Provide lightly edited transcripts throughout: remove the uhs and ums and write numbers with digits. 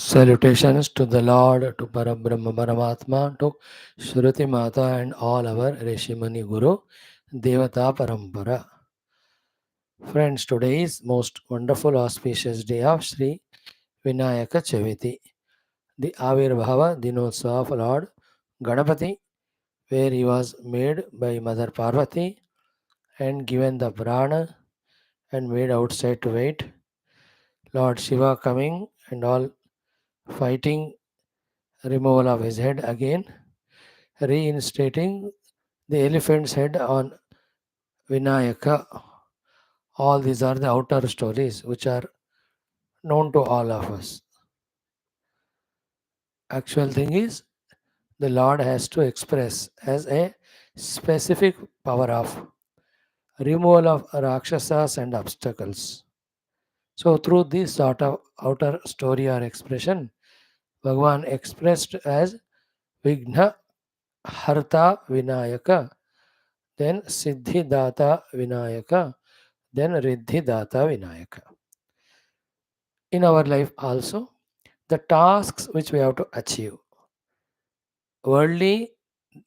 Salutations to the Lord, to Parabrahma Paramatma, to Shruti Mata and all our Rishimani Guru, Devata Parampara. Friends, today is most wonderful auspicious day of Sri Vinayaka Chaviti, the Avirbhava Dinotsava of Lord Ganapati, where he was made by Mother Parvati and given the Purana and made outside to wait. Lord Shiva coming and all fighting removal of his head again, reinstating the elephant's head on Vinayaka. All these are the outer stories which are known to all of us. Actual thing is, the Lord has to express as a specific power of removal of Rakshasas and obstacles. So, through this sort of outer story or expression, Bhagavan expressed as Vigna Harta Vinayaka, then Siddhi Data Vinayaka, then Riddhi Data Vinayaka. In our life also, the tasks which we have to achieve, worldly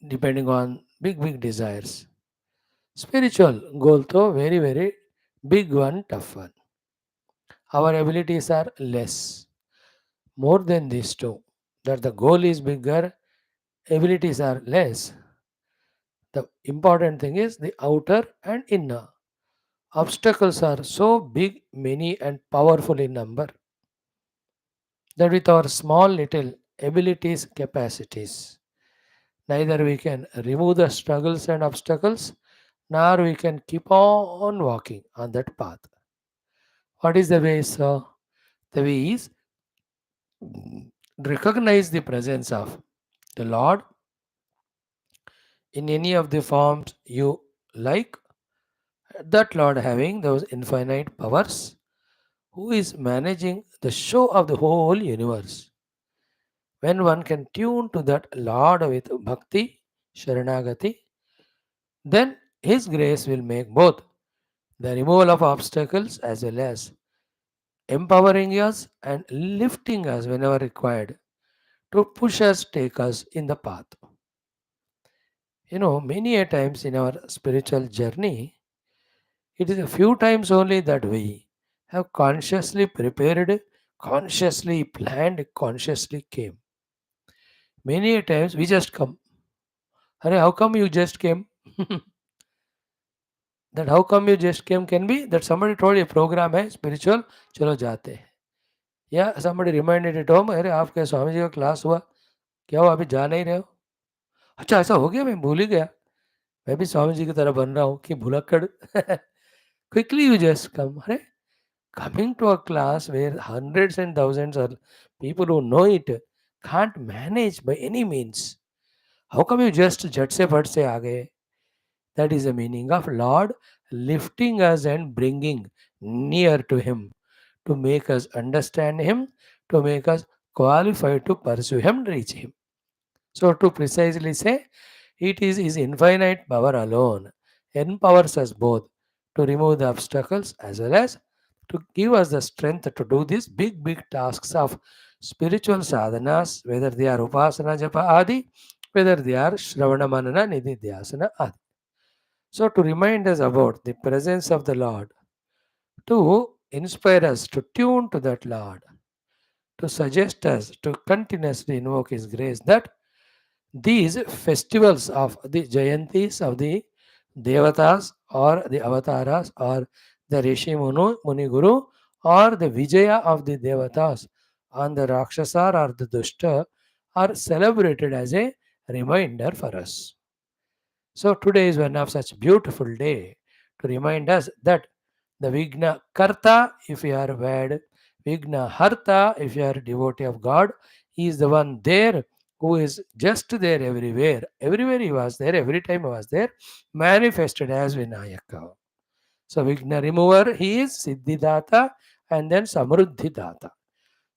depending on big desires, spiritual goal to very big one, tough one. Our abilities are less, more than these two. That the goal is bigger, abilities are less. The important thing is the outer and inner. Obstacles are so big, many, and powerful in number that with our small little abilities, capacities, neither we can remove the struggles and obstacles, nor we can keep on walking on that path. What is the way, sir? The way is recognize the presence of the Lord in any of the forms you like, that Lord having those infinite powers, who is managing the show of the whole universe. When one can tune to that Lord with bhakti, sharanagati, then His grace will make both the removal of obstacles as well as empowering us and lifting us whenever required to push us, take us in the path. Many a times in our spiritual journey, it is a few times only that we have consciously prepared, consciously planned, consciously came. Many a times we just come. Hare, how come you just came? That how come you just came can be that somebody told you program है spiritual, चलो जाते हैं. या somebody reminded at home, अरे आपके स्वामी जी का class हुआ, क्या हुआ अभी जा नहीं रहे हो? अच्छा ऐसा हो गया, मैं भूल ही गया. मैं भी स्वामी जी की तरह बन रहा हूँ कि भुलक्कड़. Quickly you just come. अरे, coming to a class where hundreds and thousands of people who know it can't manage by any means. How come you just झट से फट से आ गए? That is the meaning of Lord lifting us and bringing near to Him to make us understand Him, to make us qualified to pursue Him, reach Him. So, to precisely say, it is His infinite power alone empowers us both to remove the obstacles as well as to give us the strength to do these big tasks of spiritual sadhanas, whether they are upasana japa adi, whether they are shravana manana nididhyasana adi. So, to remind us about the presence of the Lord, to inspire us to tune to that Lord, to suggest us to continuously invoke His grace, that these festivals of the Jayantis of the Devatas or the Avataras or the Rishi Muni Guru or the Vijaya of the Devatas on the Rakshasa or the Dushta are celebrated as a reminder for us. So today is one of such beautiful day to remind us that the Vigna Karta, if you are bad, Vigna Harta, if you are a devotee of God, he is the one there who is just there everywhere. Everywhere he was there, every time he was there, manifested as Vinayaka. So Vigna remover, he is Siddhidata and then Samruddhidata.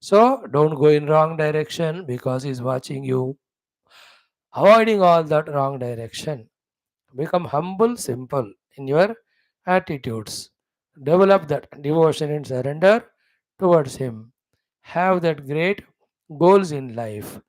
So don't go in wrong direction because he is watching you. Avoiding all that wrong direction. Become humble, simple in your attitudes. Develop that devotion and surrender towards Him. Have that great goals in life.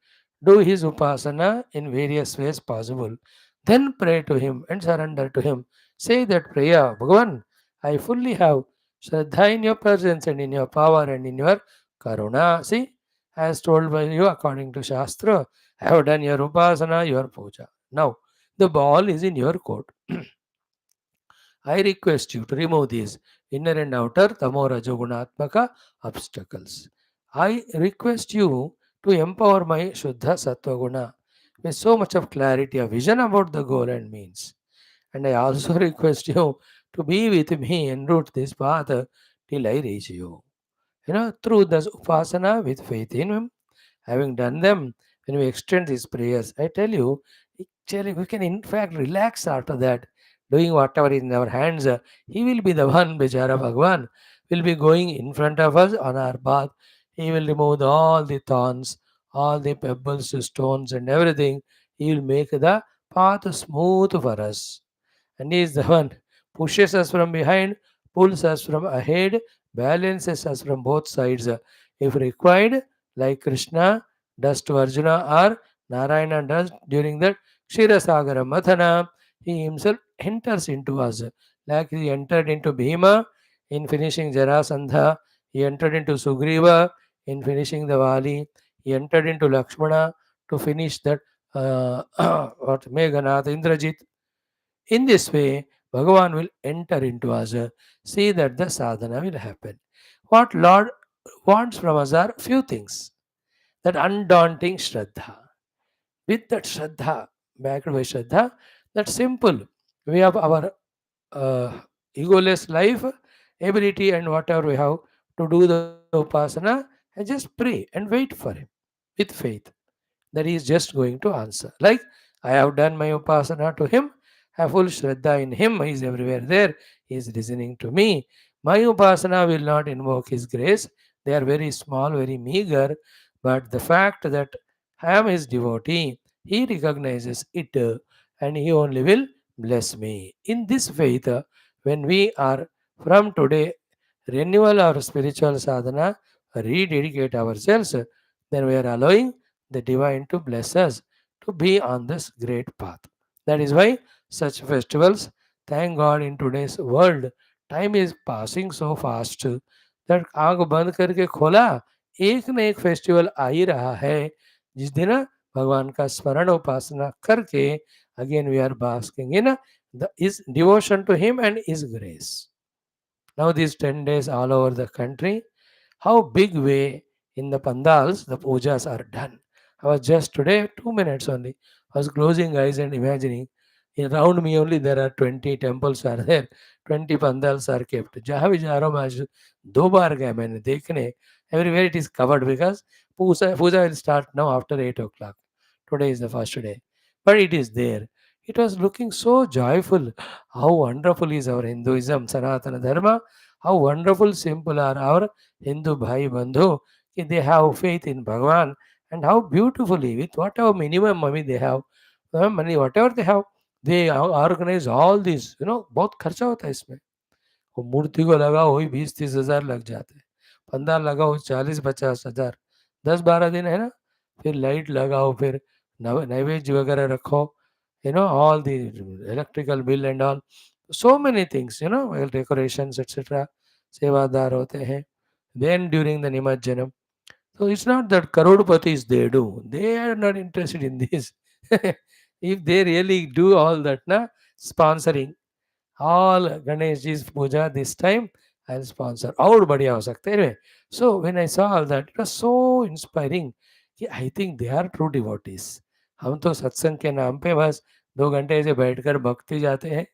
Do his upasana in various ways possible. Then pray to him and surrender to him. Say that prayer, Bhagavan, I fully have Shraddha in your presence and in your power and in your Karuna. See, as told by you according to Shastra, I have done your upasana, your puja. Now, the ball is in your court. I request you to remove these inner and outer tamorajogunatmaka obstacles. I request you to empower my Shuddha Sattva Guna with so much of clarity, a vision about the goal and means. And I also request you to be with me and route this path till I reach you. Through this upasana with faith in Him, having done them, when we extend these prayers, I tell you, actually, we can in fact relax after that, doing whatever is in our hands. He will be the one, Bichara Bhagwan, will be going in front of us on our path. He will remove all the thorns, all the pebbles, stones, and everything. He will make the path smooth for us. And He is the one pushes us from behind, pulls us from ahead, balances us from both sides. If required, like Krishna does to Arjuna or Narayana does during that Ksirasagara Mathana, he himself enters into us. Like he entered into Bhima in finishing Jarasandha, he entered into Sugriva in finishing the Vali, he entered into Lakshmana to finish that what Meghanath, Indrajit. In this way, Bhagavan will enter into us. See that the sadhana will happen. What Lord wants from us are few things. That undaunting Shraddha. With that Shraddha, backed by Shraddha, that simple. We have our uh, egoless life, ability, and whatever we have to do the upasana, and just pray and wait for Him with faith that He is just going to answer. Like, I have done my upasana to Him, have full Shraddha in Him, He is everywhere there, He is listening to me. My upasana will not invoke His grace, they are very small, very meager, but the fact that I am His devotee, He recognizes it and He only will bless me. In this faith, when we are from today renewal our spiritual sadhana, rededicate ourselves, then we are allowing the divine to bless us to be on this great path. That is why such festivals, thank God in today's world, time is passing so fast that आंख बंद करके खोला एक न एक festival आ ही रहा है जिस दिन भगवान का स्मरण उपासना करके again we are basking in his devotion to him and his grace. Now these 10 days all over the country, how big way in the pandals the pujas are done. I was just today 2 minutes only. I was closing eyes and imagining around me only there are 20 temples are there, 20 pandals are kept. जहाँ भी जा रहा हूँ मैं आज 2 बार गया मैंने देखने. Everywhere it is covered because puja will start now after 8 o'clock. Today is the first day, but it is there. It was looking so joyful. How wonderful is our Hinduism, Sanatana Dharma. How wonderful, simple are our Hindu Bhai Bandhu. They have faith in Bhagwan and how beautifully, with whatever minimum money they have, money, whatever they have, they organize all these, बहुत खर्चा होता है इसमें. वो मूर्ति को लगाओ वही 20-30 हज़ार लग जाते हैं. पंडाल लगाओ 40-50 हज़ार. 10-12 दिन है ना. फिर लाइट लगाओ, फिर नैवेद्य वगैरह रखो. All the electrical bill and all. So many things, well, decorations, etc. सेवादार होते हैं. Then during the Nimajjanam. So it's not that Karodapatis they do. They are not interested in this. If they really do all that, sponsoring all Ganesh Ji's puja this time, I'll sponsor. और बढ़िया हो सकते हैं. So when I saw all that, it was so inspiring. कि I think they are true devotees. हम तो सत्संग के नाम पे बस 2 घंटे ऐसे बैठकर भक्ति जाते हैं.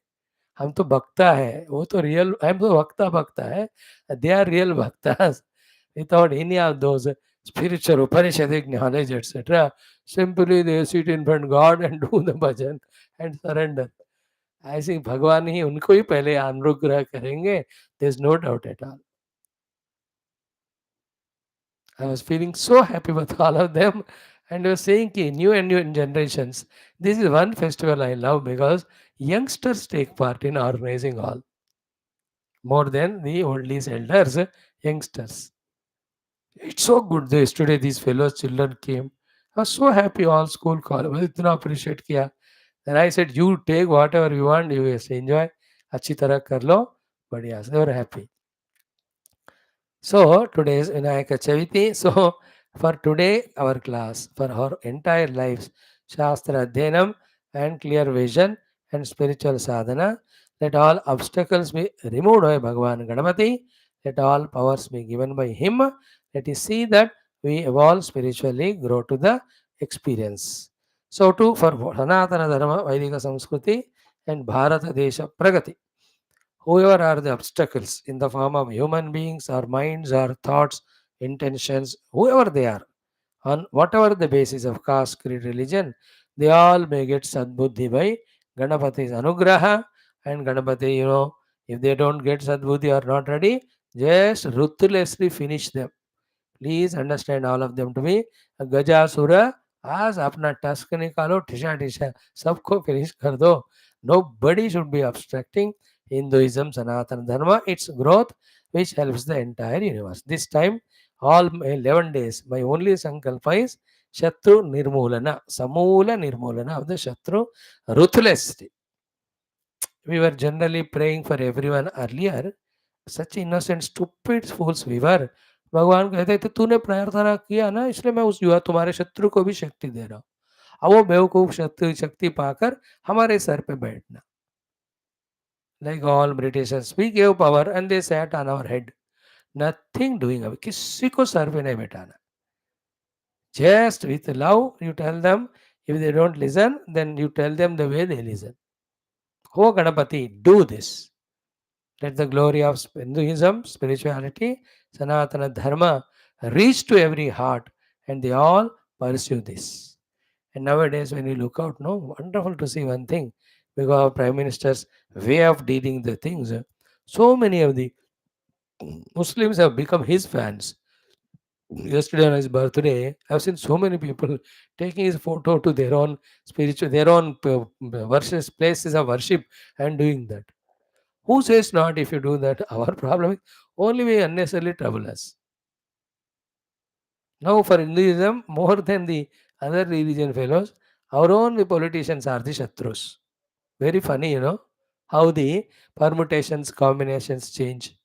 हम तो भक्ता है, वो तो रियल, हम तो भक्ता भक्ता है. They are real bhaktas without any of those spiritual Upanishadic knowledge, etc. Simply they sit in front of God and do the bhajan and surrender. ऐसे भगवान ही उनको ही पहले अनुग्रह करेंगे. There is no doubt at all. I was feeling so happy with all of them, and I was saying कि new and new generations. This is one festival I love because youngsters take part in organizing all more than the old elders, youngsters. It's so good. Yesterday, these fellow children came. I was so happy. All school call. मुझे इतना appreciate किया. Then I said, you take whatever you want. You just enjoy. अच्छी तरह कर लो. बढ़िया. So they were happy. So today is Vinayaka Chaviti. So for today, our class, for our entire lives, Shastra Adhenam and clear vision and spiritual sadhana, let all obstacles be removed by Bhagavan Ganapati, let all powers be given by him. Let us see that we evolve spiritually, grow to the experience. So too for Sanatana Dharma, Vaidika Samskruti and Bharata Desha Pragati, whoever are the obstacles in the form of human beings or minds or thoughts, intentions, whoever they are, on whatever the basis of caste, creed, religion, they all may get Sadbuddhi by Ganapati's Anugraha. And Ganapati, if they don't get Sadbuddhi or not ready, just ruthlessly finish them. Please understand all of them to be Gajasura. आज अपना tusk निकालो, ठिशा ठिशा सबको finish कर दो. Nobody should be abstracting Hinduism, Sanatana Dharma, its growth, which helps the entire universe. This time, all my 11 days, my only sankalpa is Shatru Nirmulana, Samoola Nirmulana of the Shatru, ruthlessly. We were generally praying for everyone earlier. Such innocent stupid fools we were. भगवान कहते थे तूने प्रार्थना किया ना, इसलिए मैं उस युवा तुम्हारे शत्रु को भी शक्ति दे रहा हूँ. अब वो बेवकूफ शक्ति शक्ति पाकर हमारे सर पे बैठना. Like all Britishers we gave power and they sat on our head. Nothing doing. अब किसी को सर पे नहीं बैठाना. Just with love you tell them. If they don't listen then you tell them the way they listen. हो Ganpati, do this. Let the glory of Hinduism, spirituality, Sanatana Dharma reach to every heart, and they all pursue this. And nowadays, when you look out, no, wonderful to see one thing, because our Prime Minister's way of dealing the things, so many of the Muslims have become his fans. Yesterday on his birthday, I've seen so many people taking his photo to their own spiritual, their own verses, places of worship, and doing that. Who says not if you do that? Our problem is only we unnecessarily trouble us. Now, for Hinduism, more than the other religion fellows, our own politicians are the Shatrus. Very funny, how the permutations, combinations change.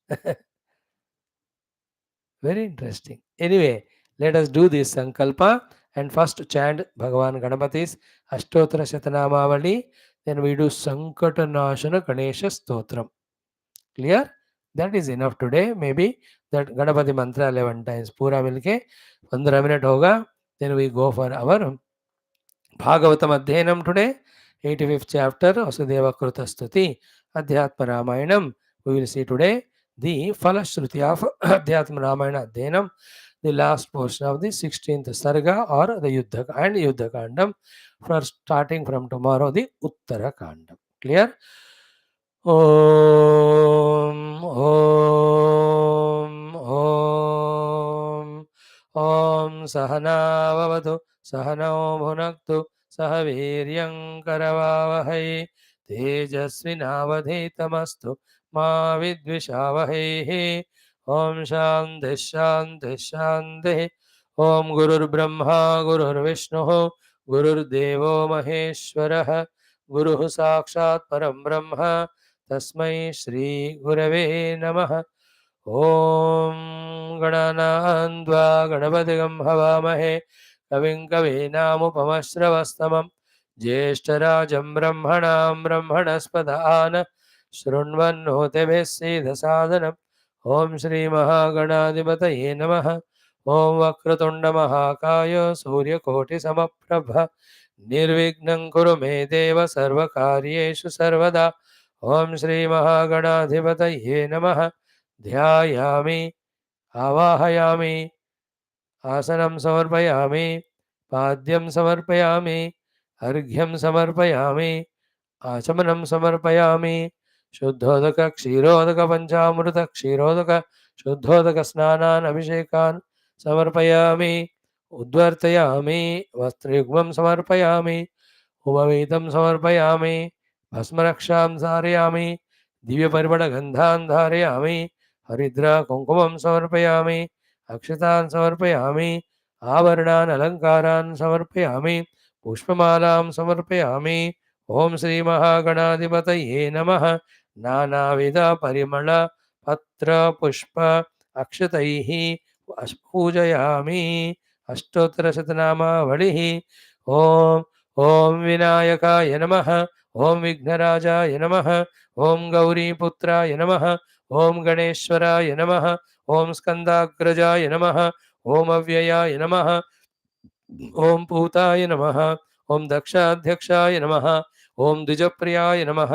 Very interesting. Anyway, let us do this Sankalpa and first chant Bhagavan Ganapati's Ashtotra Shatanamavali. Then we do Sankata Nashana Ganesha Stotram. Clear? That is enough today. Maybe that Ganapati mantra 11 times. पूरा मिलके 15 minute होगा. Then we go for our Bhagavatam Adhyanam today. 85th chapter, Vasudeva KRUTHA STHUTI, Adhyatma Ramayanam. We will see today the Falashruti of Adhyatma Ramayana Adhyanam, the last portion of the 16th Sarga or the Yuddha and Yuddha Kandam. For starting from tomorrow, the Uttara Kandam. Clear? ॐ ॐ ॐ सहनाववतु सहनौ भुनक्तु सह वीर्यङ्करवावहै तेजस्विनावधीतमस्तु मा विद्विषावहैः. ॐ शान्तिः शान्तिः शान्तिः. ॐ गुरुर्ब्रह्मा गुरुर्विष्णुः गुरुर्देवो महेश्वरः गुरुः साक्षात् परं ब्रह्म तस्मै श्री गुरवे नमः. ॐ गणानान्त्वा गणपतिगं हवामहे कविं कवीनामुपमश्रवस्तमं ज्येष्ठराजं ब्रह्मणां ब्रह्मणस्पदान् शृण्वन्नोतिभिः सीदसादनम्. ॐ श्रीमहागणाधिपतये नमः. ॐ वक्रतुण्डमहाकाय सूर्यकोटिसमप्रभ निर्विघ्नं कुरु मे देव सर्वकार्येषु सर्वदा. ॐ श्रीमहागणाधिपतये नमः. ध्यायामि आवाहयामि आसनं समर्पयामि पाद्यं समर्पयामि अर्घ्यं समर्पयामि आचमनं समर्पयामि. शुद्धोदक क्षीरोदक पंचामृत क्षीरोदक शुद्धोदक स्नानान् अभिषेकान् समर्पयामि. उद्वर्तयामि वस्त्रयुग्मं समर्पयामि उपवीतं समर्पयामि भस्मरक्षां धारयामि दिव्यपरिमळगन्धान् धारयामि हरिद्रा कुङ्कुमं समर्पयामि अक्षतान् समर्पयामि, आभरणान् अलङ्कारान् समर्पयामि, पुष्पमालां समर्पयामि। ॐ श्रीमहागणाधिपतये नमः। नानाविध परिमळ पत्र पुष्प अक्षतैः पूजयामि। अष्टोत्तरशतनामावलिः। ॐ ॐ विनायकाय नमः। ॐ विघ्नराजाय नमः। ॐ गौरीपुत्राय नमः। ॐ गणेश्वराय नमः। ॐ स्कन्दाग्रजाय नमः। ॐ अव्ययाय नमः। ॐ पूताय नमः। ॐ दक्षाध्यक्षाय नमः। ॐ द्विजप्रियाय नमः।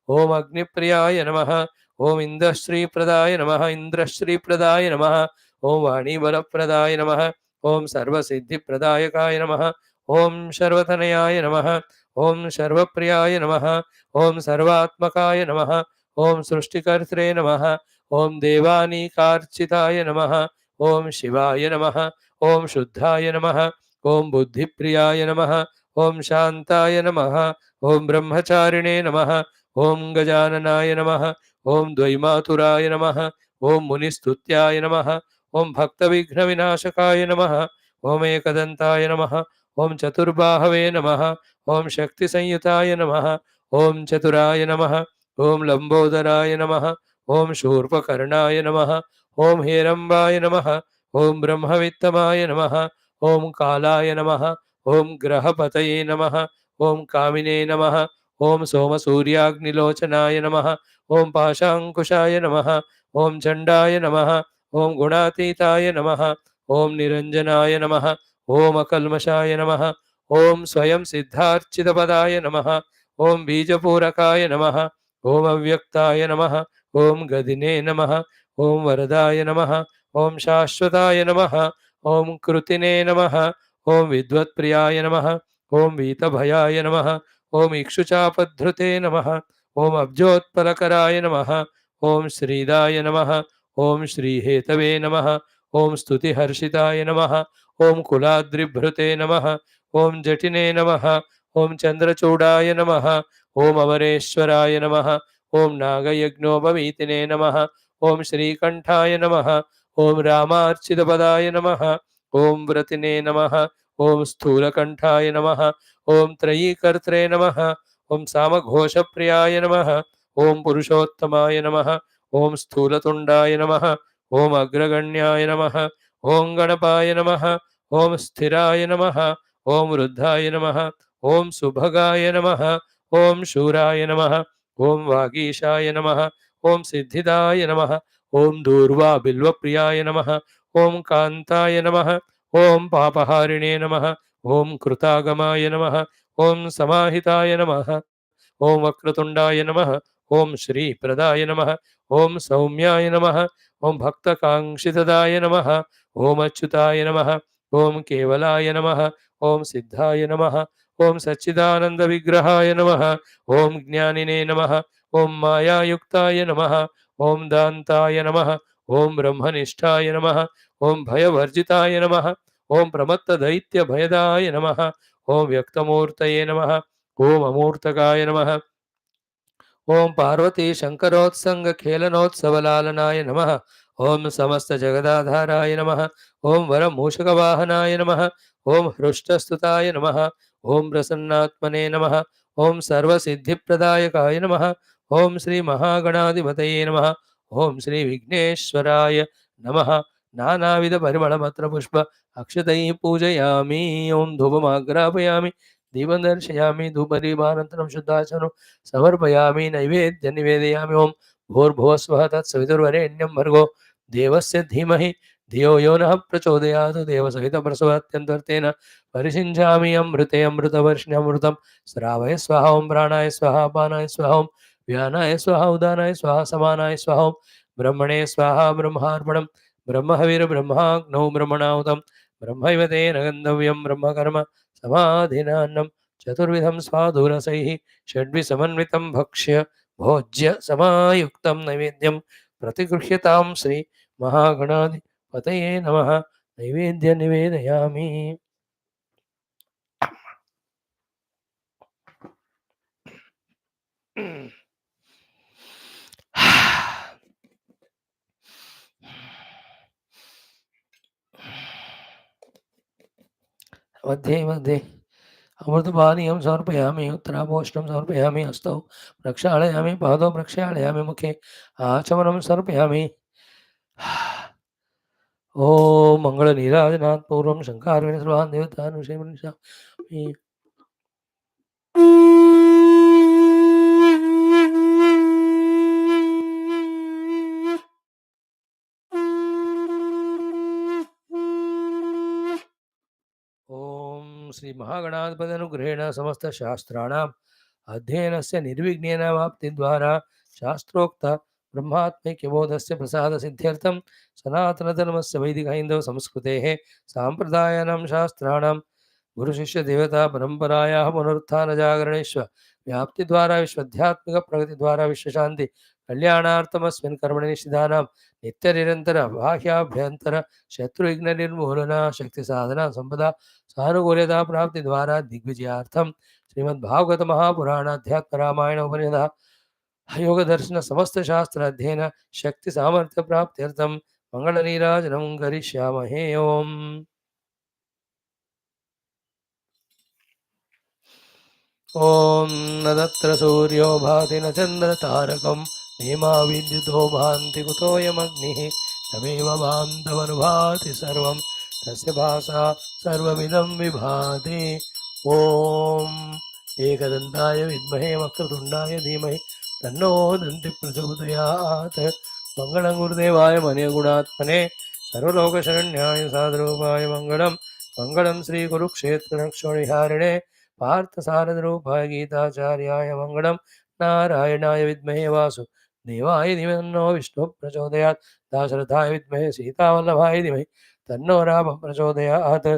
ॐ अग्निप्रियाय नमः। ॐ इन्द्रश्रीप्रदाय नमः। इन्द्रश्रीप्रदाय नमः। ॐ वाणीबलप्रदाय नमः। ॐ सर्वसिद्धिप्रदायकाय नमः। ॐ सर्वतनयाय नमः। ॐ सर्वप्रियाय नमः। ॐ सर्वात्मकाय नमः। ॐ सृष्टिकर्त्रे नमः। ॐ देवानीकार्चिताय नमः। ॐ शिवाय नमः। ॐ शुद्धाय नमः। ॐ बुद्धिप्रियाय नमः। ॐ शान्ताय नमः। ॐ ब्रह्मचारिणे नमः। ॐ गजाननाय नमः। ॐ द्वैमातुराय नमः। ॐ मुनिस्तुत्याय नमः। ॐ भक्तविघ्नविनाशकाय नमः। ॐ एकदन्ताय नमः। ॐ चतुर्बाहवे नमः। ॐ शक्तिसंयुताय नमः। ॐ चतुराय नमः। ॐ लम्बोदराय नमः। ॐ शूर्पकर्णाय नमः। ॐ हेरम्बाय नमः। ॐ ब्रह्मवित्तमाय नमः। ॐ कालाय नमः। ॐ ग्रहपतये नमः। ॐ कामिने नमः। ॐ सोमसूर्याग्निलोचनाय नमः। ॐ पाशाङ्कुशाय नमः। ॐ चण्डाय नमः। ॐ गुणातीताय नमः। ॐ निरञ्जनाय नमः। ॐ अकल्मषाय नमः। ॐ स्वयं सिद्धार्चितपदाय नमः। ॐ बीजपूरकाय नमः। ॐ अव्यक्ताय नमः। ॐ गदिने नमः। ॐ वरदाय नमः। ॐ शाश्वताय नमः। ॐ कृतिने नमः। ॐ विद्वत्प्रियाय नमः। ॐ वीतभयाय नमः। ॐ इक्षुचापधृते नमः। ॐ अब्जोत्पलकराय नमः। ॐ श्रीदाय नमः। ॐ श्रीहेतवे नमः। ॐ स्तुतिहर्षिताय नमः। ॐ कुलाद्रिभृते नमः। ॐ जटिने नमः। ॐ चन्द्रचूडाय नमः। ॐ अमरेश्वराय नमः। ॐ नागयज्ञोपवीतिने नमः। ॐ श्रीकण्ठाय नमः। ॐ रामार्चितपदाय नमः। ॐ व्रतिने नमः। ॐ स्थूलकण्ठाय नमः। ॐ त्रयीकर्त्रे नमः। ॐ सामघोषप्रियाय नमः। ॐ पुरुषोत्तमाय नमः। ॐ स्थूलतुण्डाय नमः। ॐ अग्रगण्याय नमः। ॐ गणपाय नमः। ॐ स्थिराय नमः। ॐ रुद्धाय नमः। ॐ सुभगाय नमः। ॐ शूराय नमः। ॐ वागीशाय नमः। ॐ सिद्धिदाय नमः। ॐ दूर्वा बिल्वप्रियाय नमः। ॐ कान्ताय नमः। ॐ पापहारिणे नमः। ॐ कृतागमाय नमः। ॐ समाहिताय नमः। ॐ वक्रतुण्डाय नमः। ॐ श्रीप्रदाय नमः। ॐ सौम्याय नमः। ॐ भक्तकाङ्क्षितदाय नमः। ॐ अच्युताय नमः। ॐ केवलाय नमः। ॐ सिद्धाय नमः। ॐ सच्चिदानन्दविग्रहाय नमः। ॐ ज्ञानिने नमः। ॐ मायायुक्ताय नमः। ॐ दान्ताय नमः। ॐ ब्रह्मनिष्ठाय नमः। ॐ भयवर्जिताय नमः। ॐ प्रमत्तदैत्यभयदाय नमः। ॐ व्यक्तमूर्तये नमः। ॐ अमूर्तकाय नमः। ॐ पार्वती शङ्करोत्सङ्ग खेलनोत्सवलालनाय नमः। ॐ समस्तजगदाधाराय नमः। ॐ वरमूषकवाहनाय नमः। ॐ हृष्टस्तुताय नमः। ॐ प्रसन्नात्मने नमः। ॐ सर्वसिद्धिप्रदायकाय नमः। ॐ श्रीमहागणाधिपतये नमः। ॐ श्रीविघ्नेश्वराय नमः। नानाविधपरिमळपत्रपुष्प अक्षतैः पूजयामि। ॐ धूपमाग्रापयामि। दीपं दर्शयामि। धूपदीपानन्तरं शुद्धाचनं समर्पयामि। नैवेद्यं निवेदयामि। ओं भूर्भुवः स्वः तत्सवितुर्वरेण्यं भर्गो देवस्य धीमहि धियो यो नः प्रचोदयात्। देवसहितप्रसवात्यन्तर्तेन परिषिञ्चामि अमृते अमृतवर्षिणि अमृतं श्रावय स्वाहा। ओं प्राणाय स्वाहा अपानाय स्वाहा। ओं व्यानाय स्वाहा उदानाय स्वाहा समानाय स्वाहा। ओं ब्रह्मणे स्वाहा। ब्रह्मार्पणं ब्रह्महविर्ब्रह्माग्नौ ब्रह्मणाहुतं ब्रह्मैव तेन गन्तव्यं। ब्रह्मकर्म समाधिनान्नं चतुर्विधं स्वादुरसैः षड्भिसमन्वितं भक्ष्य भोज्य समायुक्तं नैवेद्यं प्रतिगृह्यतां श्री महागणाधिपतये नमः। नैवेद्य निवेदयामि। मध्ये मध्ये अमृतपानीयं समर्पयामि, उत्तरापोष्णं समर्पयामि, हस्तौ प्रक्षालयामि, पादौ प्रक्षालयामि, मुखे आचमनं समर्पयामि। ओम मंगलनीराजनाथ पूर्वं शङ्कारेण सर्वान् देवतान् विषयमनुष्यामि। ओम श्री महागणाधिपति अनुग्रहेण समस्त शास्त्राणाम् अध्ययनस्य निर्विघ्नेन वाप्तिद्वारा शास्त्रोक्त ब्रह्मात्मैक्यबोधस्य प्रसाद सिद्ध्यर्थं सनातनधर्मस्य वैदिक हैन्दव संस्कृतेः साम्प्रदायानां शास्त्राणां गुरु शिष्य देवता परंपरायाः पुनरुत्थान जागरणेश्व व्याप्ति द्वारा विश्वध्यात्मिक प्रगति द्वारा विश्वशांति कल्याणार्थमस्मिन् कर्मणि निष्ठितानां नित्य निरंतर बाह्याभ्यंतर शत्रुघ्न निर्मूलना शक्ति साधना संपदा सानुकूल्यता प्राप्ति द्वारा दिग्विजयार्थम श्रीमद्भागवत महापुराण अध्यात्म रामायण उपनिषद योग दर्शन समस्त शास्त्र अध्ययन शक्ति सामर्थ्य प्राप्त्यर्थम मंगल नीराजनं करिष्यामहे। ओम ओम न तत्र सूर्यो भाति न चन्द्रतारकं नेमा विद्युतो भान्ति कुतोऽयमग्निः तमेव बान्धवनुभाति सर्वं तस्य भासा सर्वमिदं विभाति। ओम एकदन्ताय विद्महे वक्रतुण्डाय धीमहि तन्नो दन्ति प्रचोदयात्। मङ्गलं गुरुदेवाय मणिगुणात्मने सर्वलोकशरण्याय साधुरूपाय मङ्गलं मङ्गलं श्रीकुरुक्षेत्रनक्षोणिहारिणे पार्थसारथिरूपाय गीताचार्याय मङ्गलं नारायणाय विद्महे वासुदेवाय धीमहि विष्णु प्रचोदयात् दाशरथाय विद्महे सीतावल्लभाय धीमहि तन्नो रामः प्रचोदयात्।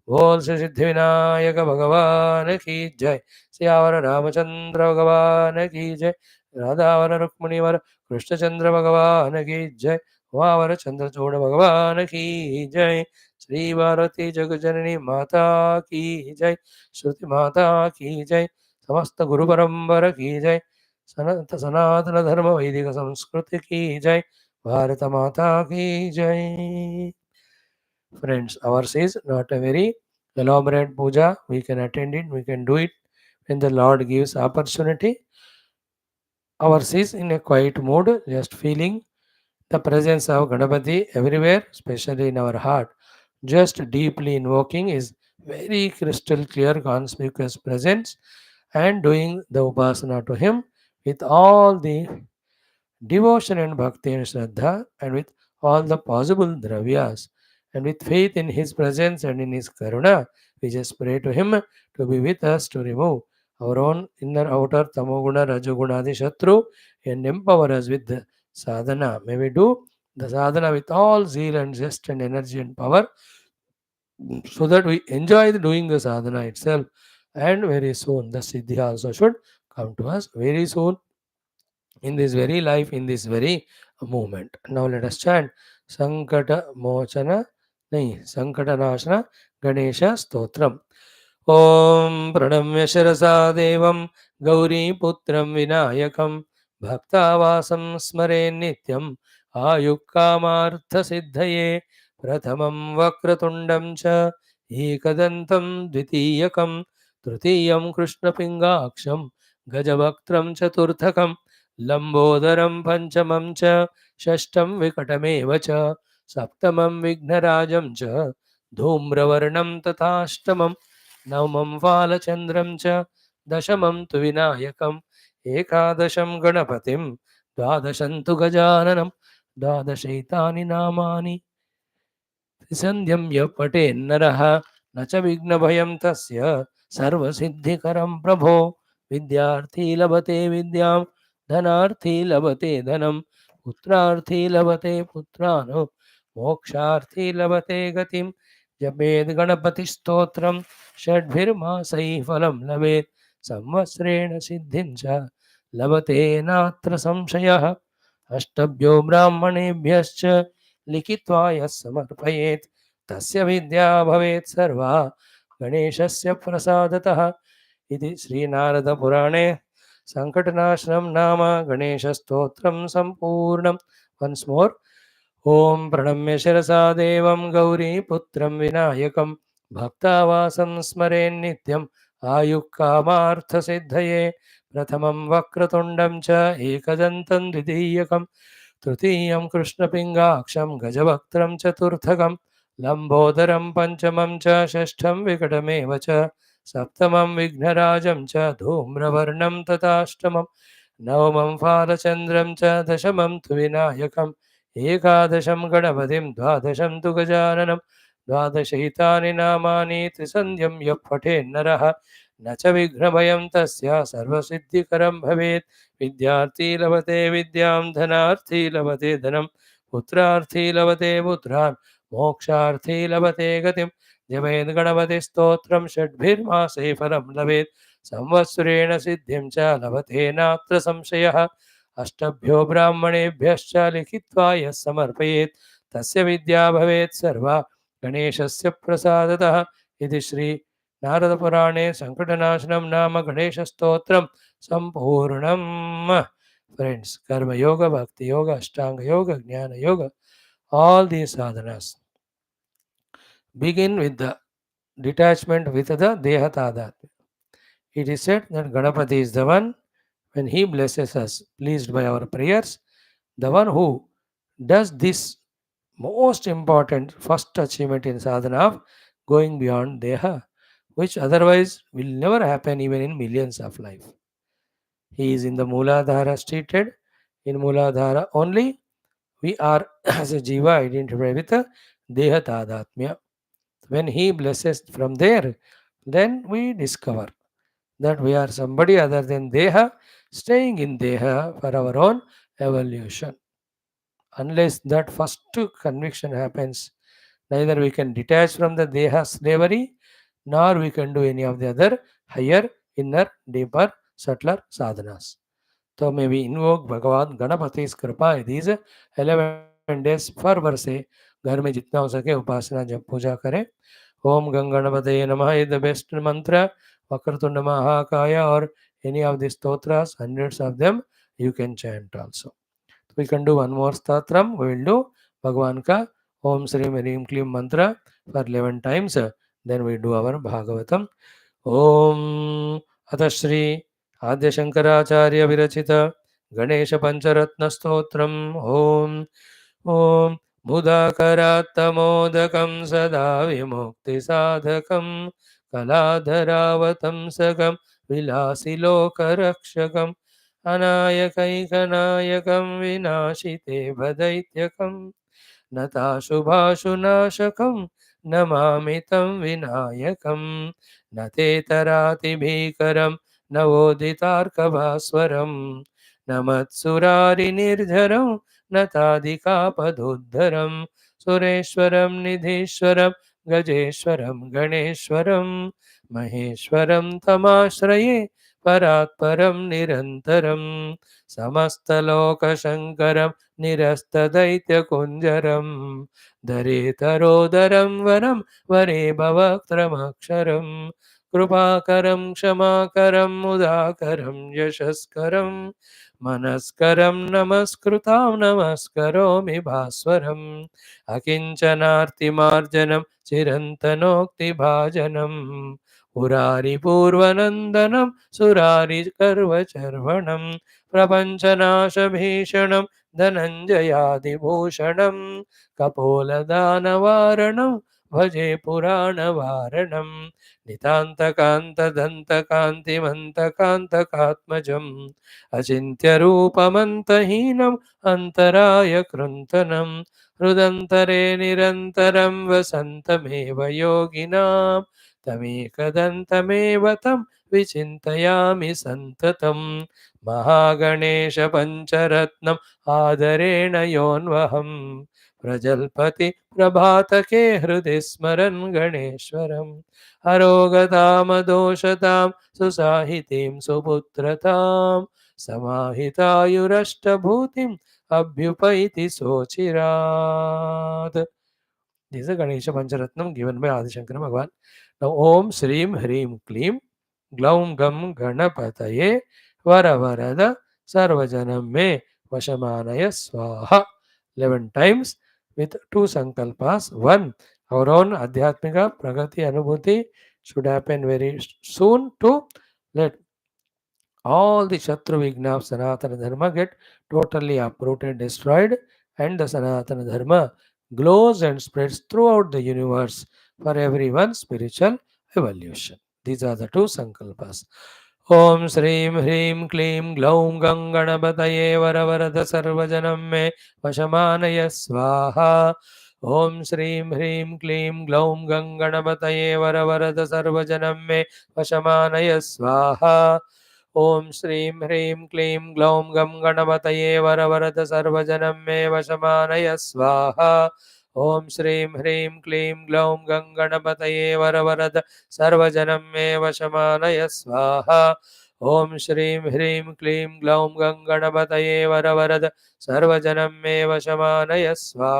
बोल श्री सिद्धि विनायक भगवान की जय। सियावर रामचंद्र भगवान की जय। राधावर रुक्मिणीवर कृष्णचंद्र भगवान की जय। उमावर चंद्रचूड़ भगवान की जय। श्री भारती जगजननी माता की जय। श्रुति माता की जय। समस्त गुरु परंपरा की जय। सनातन धर्म वैदिक संस्कृति की जय। भारत माता की जय। Friends, ours is not a very elaborate puja. We can attend it, we can do it when the Lord gives opportunity. Ours is in a quiet mood, just feeling the presence of Ganapati everywhere, especially in our heart. Just deeply invoking is very crystal clear, conspicuous presence and doing the upasana to Him with all the devotion and bhakti and shraddha and with all the possible dravyas and with faith in His presence and in His karuna, we just pray to Him to be with us to remove our own inner outer tamoguna rajoguna adi shatru and empower us with the sadhana. May we do the sadhana with all zeal and zest and energy and power so that we enjoy doing the sadhana itself. And very soon the siddhi also should come to us very soon in this very life, in this very moment. Now let us chant Sankata Mochana, Sankata Nashana Ganesha Stotram. Om Pranamya Shirasa Devam Gauri Putram Vinayakam Bhaktavasam Smare Nityam Ayukamartha Siddhaye Prathamam Vakratundam Cha Ekadantam Dvitiyakam Trutiyam Krishna Pingaksham Gajavaktram Chaturthakam लंबोदरं पंचमं च षष्ठं विकटमेव च सप्तमं विघ्नराजं च धूम्रवर्णं तथाष्टमं नवमं फालचन्द्रं च दशमं तु विनायकम् एकादशं गणपतिं द्वादशं तु गजाननं द्वादशैतानि नामानि त्रिसन्ध्यं यः पठेन्नरः न च विघ्नभयं तस्य सर्वसिद्धिकरं प्रभो विद्यार्थी लभते विद्यां धनार्थी लभते धनं पुत्रार्थी लभते पुत्रान् मोक्षार्थी लभते गतिं जपेद् गणपतिस्तोत्रं षड्भिर्मासैः फलं लभेत् संवत्सरेण सिद्धिं च लभते नात्र संशयः अष्टभ्यो ब्राह्मणेभ्यश्च लिखित्वा यः समर्पयेत् तस्य विद्या भवेत् सर्वा गणेशस्य प्रसादतः इति श्रीनारदपुराणे संकटनाशनं नाम गणेशस्तोत्रं सम्पूर्णं। वन्स् मोर्। ओम प्रणम्य शिरसा देवं गौरीपुत्रं विनायकं भक्तावासं स्मरेन् नित्यम् आयुः कामार्थसिद्धये प्रथमं वक्रतुण्डं च एकदन्तं द्वितीयकं तृतीयं कृष्णपिङ्गाक्षं गजवक्त्रं चतुर्थकं लम्बोदरं पञ्चमं च षष्ठं विकटमेव च सप्तमं विघ्नराजं च धूम्रवर्णं तथाष्टमं नवमं फालचन्द्रं च दशमं तु विनायकम् एकादशं गणपतिं द्वादशं तु गजाननं द्वादशैतानि नामानि त्रिसन्ध्यं यः पठेन्नरः न च विघ्नभयं तस्य सर्वसिद्धिकरं भवेत् विद्यार्थी लभते विद्यां धनार्थी लभते धनं पुत्रार्थी लभते पुत्रान् मोक्षार्थी लभते गतिं जपेत् गणपतिस्तोत्रं षड्भिर्मासे फलं लभेत् संवत्सरेण सिद्धिं च लभते नात्र संशयः अष्टभ्यो ब्राह्मणेभ्यश्च लिखित्वा यः समर्पयेत् तस्य विद्या भवेत् सर्वा गणेशस्य प्रसादतः इति श्री नारदपुराणे संकटनाशनं नाम गणेशस्तोत्रं संपूर्णम्. Friends, karma yoga, bhakti yoga, ashtanga yoga, jnana yoga, all these sadhanas begin with the detachment with the deha tadatmya. It is said that Ganapati is the one, when he blesses us, pleased by our prayers, the one who does this most important first achievement in sadhana of going beyond deha, which otherwise will never happen even in millions of life. He is in the Mooladhara stated. In Mooladhara only we are as a jiva identified with the deha tadatmya. When he blesses from there, then we discover that we are somebody other than deha, staying in deha for our own evolution. Unless that first conviction happens, neither we can detach from the deha slavery, nor we can do any of the other higher, inner, deeper, subtler sadhanas. So may we invoke भगवान गणपति's कृपा these 11 days पर वर्षे घर में जितना हो सके उपासना जब पूजा करें. ओम गंगणपतये नमः is the best mantra. Vakratunda महाकाय or any of the stotras, hundreds of them you can chant also. We can do one more statram. We will do Bhagwan ka Om Shri Merim Klim mantra for 11 times. Then we do our Bhagavatam. Om Atha Shri Adya Shankaracharya Virachita Ganesha Pancharatna Stotram. Om Om Mudakarattamodakam Sada Vimukti Sadhakam Kaladharavatamsakam Vilasilokarakshakam अनायकैकनायकं विनाशिते भदैत्यकं नताशुभाशुनाशकं Namami तं विनायकं न तेतरातिभीकरं नवोदितार्कभास्वरं न मत्सुरारिनिर्झरं न तादिकापदुद्धरं सुरेश्वरं निधीश्वरं गजेश्वरं गणेश्वरं महेश्वरं तमाश्रये परात्परं निरन्तरं समस्तलोकशङ्करं निरस्तदैत्यकुञ्जरं दरेतरोदरं वरं वरे भवक्त्रमक्षरं कृपाकरं क्षमाकरं मुदाकरं यशस्करं मनस्करं नमस्कृतां नमस्करोमि भास्वरम् अकिञ्चनार्तिमार्जनं चिरन्तनोक्तिभाजनम् पुरारिपूर्वनन्दनं सुरारिकर्वचर्वणं प्रपञ्चनाशभीषणं धनञ्जयादिभूषणं कपोलदानवारणं भजे पुराणवारणं नितान्तकान्तदन्तकान्तिमन्तकान्तकात्मजम् अचिन्त्यरूपमन्तहीनम् अन्तराय कृन्तनं हृदन्तरे निरन्तरं वसन्तमेव योगिनां तमेकदन्तमेव तं विचिन्तयामि सन्ततं महागणेशपञ्चरत्नम् आदरेण योऽन्वहं प्रजल्पति प्रभातके हृदि स्मरन् गणेश्वरम् अरोगतामदोषतां सुसाहितीं सुपुत्रतां समाहितायुरष्टभूतिम् अभ्युपैति सोचिरात्. This is a Ganesha Pancharatnam given by Adi Shankara Bhagavan. Now Om Shrim Hrim Klim Glaum Gam Ganapathaye Varavarada Sarvajanam Me Vashamanaya Swaha. 11 times with 2 sankalpas. 1. our own adhyatmika pragati anubhuti should happen very soon to let all the Shatru Vigna of Sanatana Dharma get totally uprooted, destroyed, and the Sanatana Dharma glows and spreads throughout the universe for everyone's spiritual evolution. These are the two sankalpas. Om Shrim Hrim Klim Glaum Ganganapataye Varavarada Sarvajanam Me Vashamanaya Swaha. Om Shrim Hrim Klim Glaum Ganganapataye Varavarada Sarvajanam Me Vashamanaya Swaha. ओम श्रीं ह्रीं क्लीं ग्लौं गं गणपतये वरवरद सर्वजनं मे वशमानय स्वाहा ओम श्रीं ह्रीं क्लीं ग्लौं गं गणपतये वरवरद सर्वजनं मे वशमानय स्वाहा ओम श्रीं ह्रीं क्लीं ग्लौं गं गणपतये वरवरद सर्वजनं मे वशमानय स्वाहा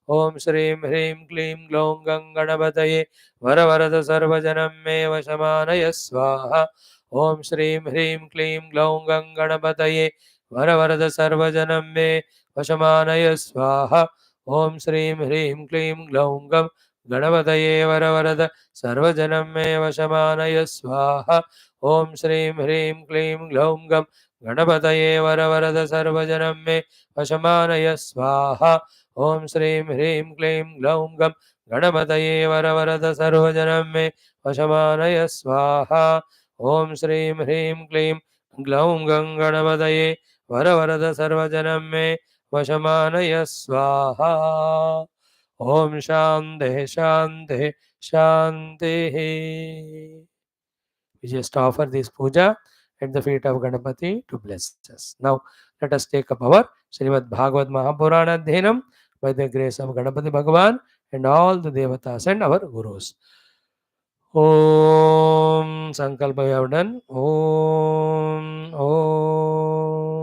ओम श्रीं ह्रीं क्लीं ग्लौं गं गणपतये वरवरद सर्वजनं मे वशमानय स्वाहा ओम श्रीं ह्रीं क्लीं ग्लौं गं गणपतये वरवरद सर्वजनं मे वशमानय स्वाहा ओम श्रीं ह्रीं क्लीं ग्लौं गं गणपतये वरवरद सर्वजनं मे वशमानय स्वाहा ओम श्रीं ह्रीं क्लीं ग्लौं गं गणपतये वरवरद सर्वजनं मे वशमानय स्वाहा ओम श्रीं ह्रीं क्लीं ग्लौं गं गणपतये वरवरद सर्वजनं मे वशमानय स्वाहा ओम श्रीं ह्रीं क्लीं ग्लौं गं गणपतये वरवरद सर्वजनं मे वशमानय स्वाहा ओम शांति शांति शांति. We just offer this puja at the feet of Ganapati to bless us. Now let us take up our Srimad Bhagavad Mahapurana Dhenam by the grace of Ganapati Bhagavan and all the Devatas and our Gurus. Om Sankalpa we have done. Om Om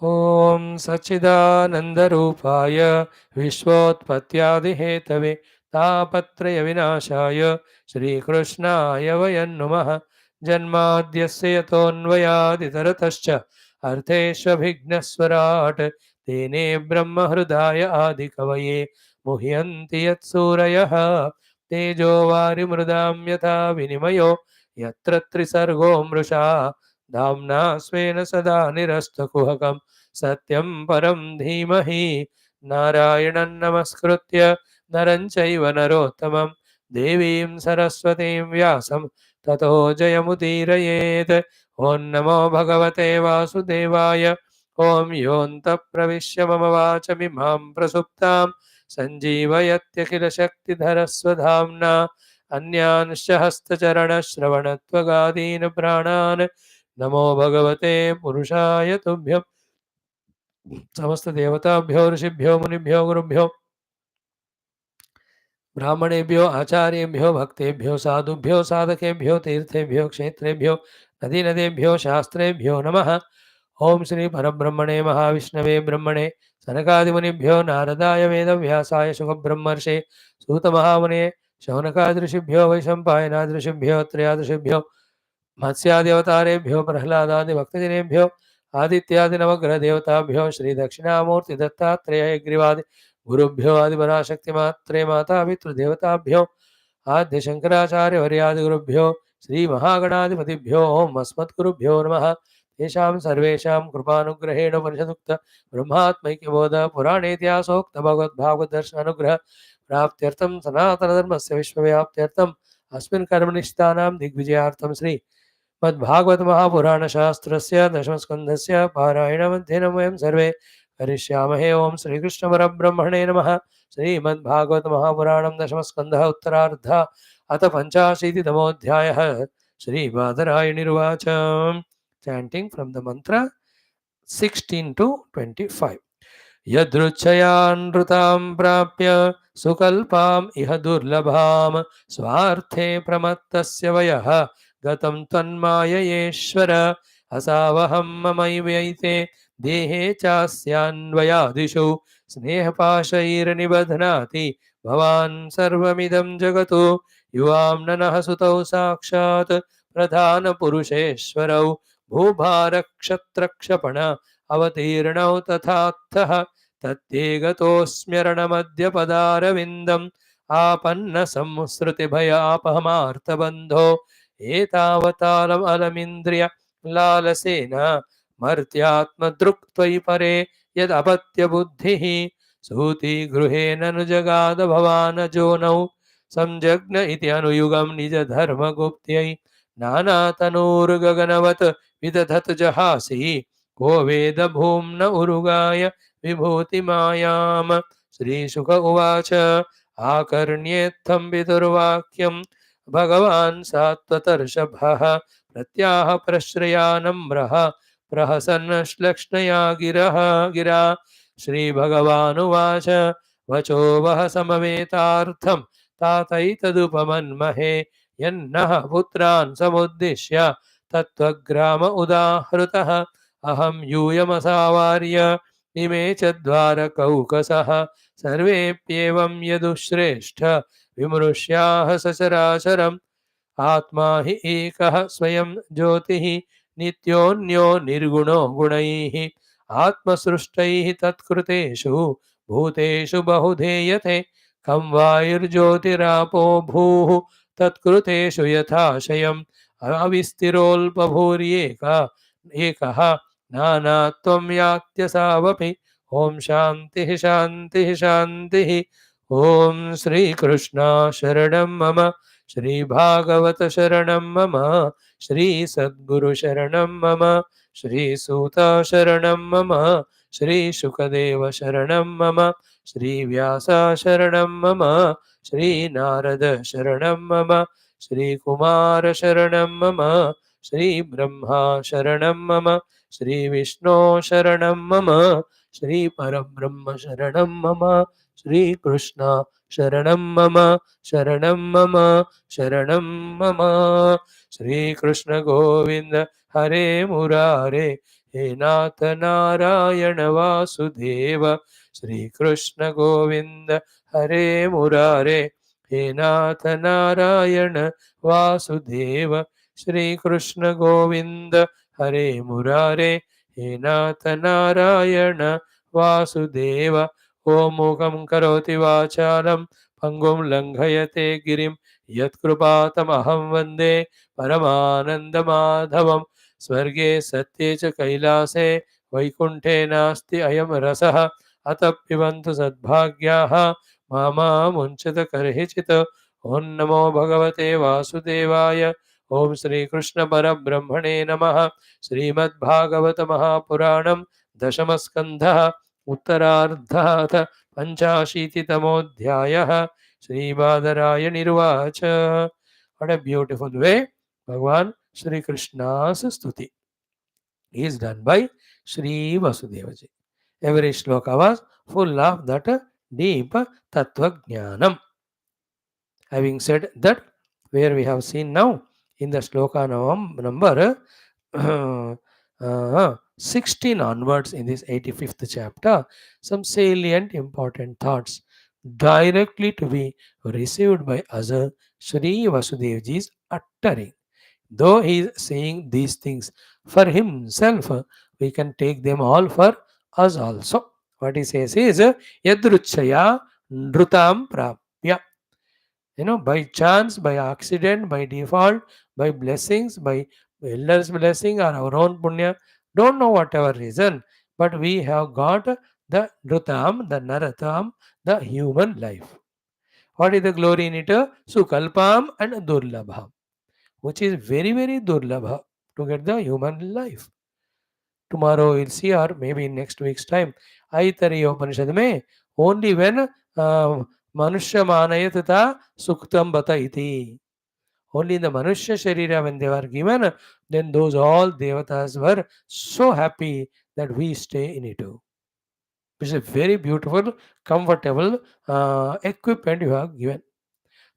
Om Sachidanandarupaaya Vishvotpatyadihetave Tapatraya Vinashaya Shri Krishnaya Vayan Namaha Janmadyasya Yatonvayaditaratascha Artheshvabhignaswarat Tene Brahma Hrudaya Adikavaye Muhyanti Yatsurayah Tejo Varimrudam Yatha Vinimayo Yatra Trisargo Mrusha Dhamna Svena Sada Nirastakuhakam Satyam Param Dhimahi Narayanan Namaskritya Naranchaiva Narottamam Devim Saraswatim Vyasam Tato Jayamudirayet Om Namo Bhagavate Vasudevaya Om Yonta Pravishya Mama Vachamimam Prasuptam Sanjeevayatyakila Shakti Dharaswadhamna Anyansha Hastacharana Shravanatvagadina Pranan Namo Bhagavate Purushaya Tubhyam समस्त देवताभ्यो ऋषिभ्यो मुनिभ्यो गुरुभ्यो ब्राह्मणेभ्यो आचार्येभ्यो भक्तेभ्यो साधुभ्यो साधकेभ्यो तीर्थेभ्यो क्षेत्रेभ्यो नदी नदेभ्यो शास्त्रेभ्यो नमः ओम श्री परब्रह्मणे महाविष्णवे ब्रह्मणे सनकादिमुनिभ्यो नारदाय वेदव्यासाय शुकब्रह्मर्षे सूतमहामुने शौनकादृशिभ्यो वैशम्पायनादृशिभ्यो त्रयादृशिभ्यो मत्स्यादिवतारेभ्यो प्रह्लादादिभक्तजनेभ्यो आदित्यादि नवग्रह देवताभ्यो श्री दक्षिणामूर्ति दत्तात्रेयग्रीवादि गुरुभ्यो आदिपराशक्ति मात्रे माता पितृदेवताभ्यो आद्य शंकराचार्य वर्यादि गुरुभ्यो श्री महागणाधिपतिभ्यो ओम अस्मद्गुरुभ्यो नमः तेषां सर्वेषां कृपानुग्रहेण परिषदुक्त ब्रह्मात्मैक्यबोध पुराणेतिहासोक्त भगवद्भागवत दर्शन अनुग्रह प्राप्त्यर्थं सनातनधर्मस्य विश्वव्याप्त्यर्थम् अस्मिन् कर्मनिष्ठानां दिग्विजयार्थं श्री मद्भागवत महापुराण शास्त्रस्य दशमस्कन्धस्य पारायणमध्येनं वयं सर्वे करिष्यामहे ओम श्रीकृष्ण परब्रह्मणे नमः श्रीमद्भागवत महापुराणं दशमस्कन्धः उत्तरार्धः अथ पञ्चाशीतितमोऽध्यायः श्रीबादरायणिर्वाच chanting from the mantra 16 to 25 यदृच्छयानृतां प्राप्य सुकल्पाम् इह दुर्लभां स्वार्थे प्रमत्तस्य वयः गतं त्वन्माययेश्वर असावहं ममैवैते देहे चास्यान्वयादिषु स्नेहपाशैर्निबध्नाति भवान् सर्वमिदं जगतो युवां ननः सुतौ साक्षात् प्रधानपुरुषेश्वरौ भूभारक्षत्रक्षपण अवतीर्णौ तथात्थः तत्तेगतोऽस्म्यरणमद्यपदारविन्दम् आपन्न संसृतिभयापहमार्तबन्धो एतावतालम् अलमिन्द्रिय लालसेन मर्त्यात्मदृक् त्वयि परे यदपत्यबुद्धिः सूति गृहेण नु जगाद भवानजोनौ संजग्न इति अनुयुगं निजधर्मगुप्त्यै नानातनूर्गगनवत् विदधत जहासि को वेदभूम्न उरुगाय विभूतिमायाम्। श्रीशुक उवाच आकर्ण्येत्थं विदुर्वाक्यं भगवान् सात्वतर्षभः प्रत्याह प्रश्रया नम्रः प्रहसन् श्लक्ष्णया गिरा। श्रीभगवानुवाच वचो वह समवेतार्थं तातैतदुपमन्महे यन्नः पुत्रान् समुद्दिश्य तत्त्वग्राम उदाहृतः अहं यूयमसावार्य इमे च द्वारकौकसः सर्वेऽप्येवं यदुश्रेष्ठ विमृश्याः सचराचरम् आत्मा हि एकः स्वयं ज्योतिः नित्योऽन्यो निर्गुणो गुणैः आत्मसृष्टैः तत्कृतेषु भूतेषु बहुधेयते कं वायुर्ज्योतिरापो भूः तत्कृतेषु यथाशयम् एकः नानात्वं यात्यसावपि ॐ शान्तिः शान्तिः शान्तिः। ॐ श्रीकृष्ण शरणं मम श्रीभागवत शरणं मम श्रीसद्गुरु शरणं मम श्रीसूत शरणं मम श्रीशुकदेव शरणं मम श्रीव्यास शरणं मम श्रीनारद शरणं मम श्रीकुमार शरणं मम श्रीब्रह्मा शरणं मम श्रीविष्णु शरणं मम श्रीपरब्रह्म शरणं मम श्रीकृष्ण शरणं मम शरणं मम शरणं मम। श्रीकृष्ण गोविंद हरे मुरारे हे नाथ नारायण वासुदेव श्रीकृष्ण गोविंद हरे मुरारे हे नाथ नारायण वासुदेव श्रीकृष्ण गोविंद हरे मुरारे हे नाथ नारायण वासुदेव। ॐ मूकं करोति वाचालं पंगुं लङ्घयते गिरिं यत्कृपातमहं वन्दे परमानन्दमाधवं। स्वर्गे सत्ये च कैलासे वैकुण्ठे नास्ति अयं रसः अतः पिबन्तु सद्भाग्याः मा मुञ्चत कर्हिचित्। ॐ नमो भगवते वासुदेवाय। ॐ श्रीकृष्ण परब्रह्मणे नमः। Shrimad Bhagavat महापुराणं दशमस्कन्धः उत्तरार्धः पञ्चाशीतितमोऽध्यायः। श्रीबादरायणिर्वाच। What a beautiful way Bhagavan Shri Krishna's stuti is done by Shri Vasudeva ji. Every shloka was full of that deep tattva jnanam. Having said that, where we have seen now in the shloka number 16 onwards in this 85th chapter, some salient important thoughts directly to be received by us, Shri Vasudev ji is uttering. Though he is saying these things for himself, we can take them all for us also. What he says is, Yadruchaya Nrutam Prapya. By chance, by accident, by default, by blessings, by elders' blessing or our own punya, don't know whatever reason, but we have got the Nrutam, the Naratam, the human life. What is the glory in it? Sukalpam and Durlabham, which is very, very Durlabha to get the human life. Tomorrow we'll see, or maybe in next week's time, Aitariya Upanishad mein, only when Manushya Manayatata Suktam Bata iti. Only in the Manushya Sharira when they were given, then those all Devatas were so happy that we stay in it too. Which is a very beautiful, comfortable equipment you have given.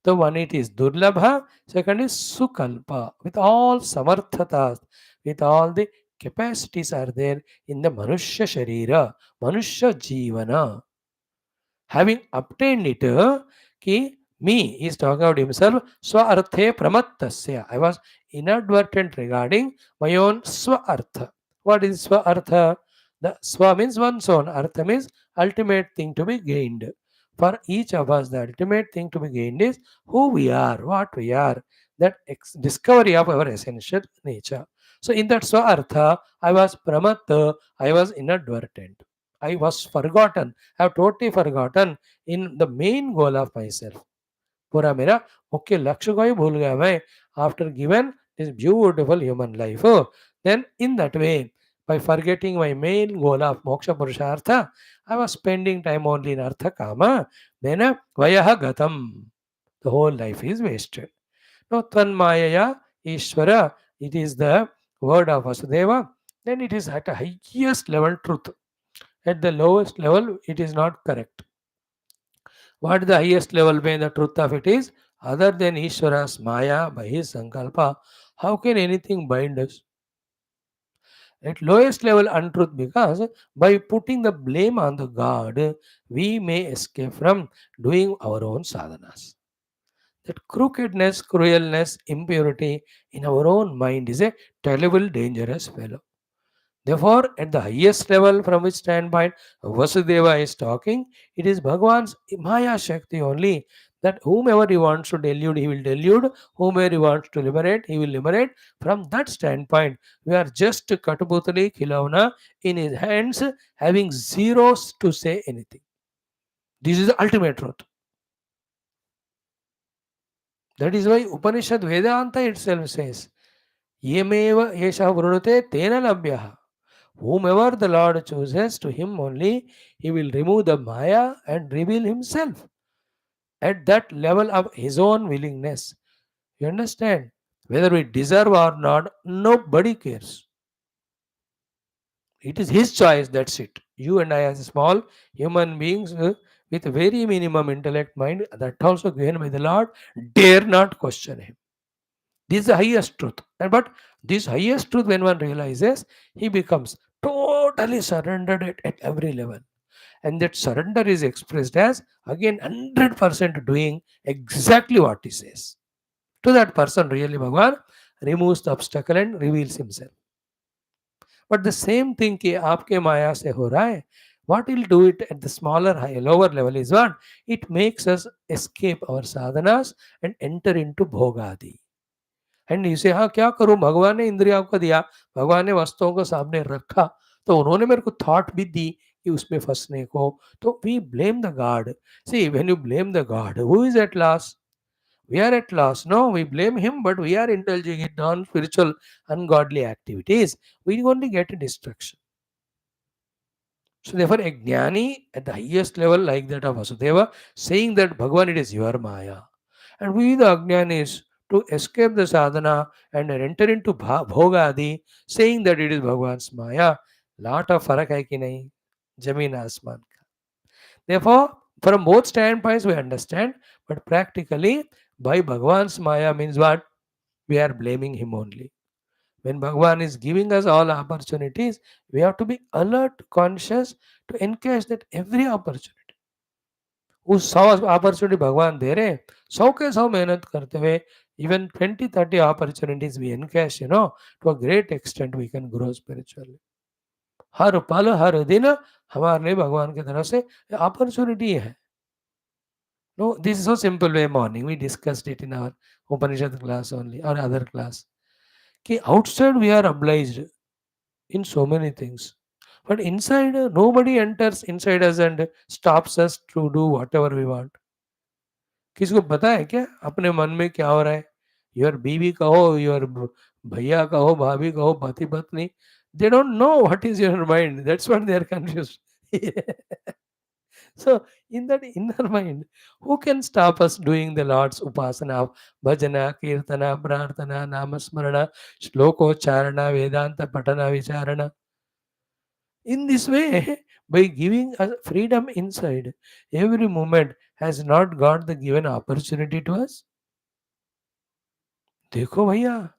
The one it is Durlabha, second is Sukalpa, with all samarthatas, with all the capacities are there in the Manushya Sharira, Manushya Jivana. Having obtained it, ki me is talking about himself, Swa-arthe pramattasya. I was inadvertent regarding my own Swa-artha. What is Swa-artha? The swa means one's own. Artha means ultimate thing to be gained. For each of us, the ultimate thing to be gained is who we are, what we are, that discovery of our essential nature. So in that swa artha, I was pramatta, I was inadvertent. I was forgotten. I have totally forgotten in the main goal of myself. पूरा मेरा मुख्य लक्ष्य को ही भूल गया मैं after given this beautiful human life. Oh, then in that way, by forgetting my main goal of moksha purushartha, I was spending time only in artha kama. Then vayaha gatam. The whole life is wasted. Now tanmayaya ishvara, it is the word of Vasudeva. Then it is at a highest level truth. At the lowest level, it is not correct. What is the highest level when the truth of it is? Other than Ishvara's Maya, by his Sankalpa, how can anything bind us? At lowest level untruth, because by putting the blame on the God, we may escape from doing our own sadhanas. That crookedness, cruelness, impurity in our own mind is a terrible, dangerous fellow. Therefore, at the highest level from which standpoint Vasudeva is talking, it is Bhagavan's Maya Shakti only. That whomever he wants to delude, he will delude. Whomever he wants to liberate, he will liberate. From that standpoint, we are just Kataputali Khilauna in his hands, having zeros to say anything. This is the ultimate truth. That is why Upanishad Vedanta itself says, Yemeva Yesha Vrunute Tena Labhyaha. Whomever the Lord chooses, to him only he will remove the Maya and reveal himself at that level of his own willingness. You understand? Whether we deserve or not, nobody cares. It is his choice, that's it. You and I, as small human beings with very minimum intellect mind, that also given by the Lord, dare not question him. This is the highest truth. But this highest truth, when one realizes, he becomes totally surrendered at every level. And that surrender is expressed as, again, 100% doing exactly what he says. To that person, really, Bhagavan removes the obstacle and reveals himself. But the same thing कि आपके माया से हो रहा है, what will do it at the smaller, lower level is what? It makes us escape our sadhanas and enter into bhogadi. And इसे हाँ क्या करूं, भगवान ने इंद्रियों को दिया, भगवान ने वस्तुओं को सामने रखा, तो उन्होंने मेरे को थॉट भी दी कि उसमें फंसने को, तो we blame the god. See when you blame the god, who is at loss? We are at loss. No, we blame him, but we are indulging in non-spiritual, ungodly activities. We only get a destruction. So therefore, a jnani at the highest level, like that of Vasudeva, saying that Bhagavan, it is your Maya. And we, the Ajnanis, to escape the sadhana and enter into bhogadi, saying that it is Bhagavan's Maya, lot of farak hai ki nahi, Jameen Asman. Therefore, from both standpoints we understand, but practically, by Bhagavan's Maya means what? We are blaming him only. When Bhagavan is giving us all opportunities, we have to be alert, conscious to encash that every opportunity. उस 100 opportunity भगवान दे रहे हैं, 100 के 100 मेहनत करते हुए, even 20-30 opportunities we encash, to a great extent we can grow spiritually. हर पल हर दिन हमारे लिए भगवान की तरफ से अपॉर्चुनिटी है. No, this is so simple way morning. We discussed it in our Upanishad class only or other class. कि outside we are obliged in so many things. But inside, nobody enters inside us and stops us to do whatever we want. किसी को पता है क्या अपने मन में क्या हो रहा है? योर बीवी कहो, योर भैया कहो, भाभी कहो, पति पत्नी, they don't know what is your mind. That's what they are confused. So, in that inner mind, who can stop us doing the Lord's upasana, bhajana, kirtana, prarthana, namasmarana, charana, vedanta, patana, vicharana? In this way, by giving us freedom inside, every moment has not got the given opportunity to us. देखो भैया,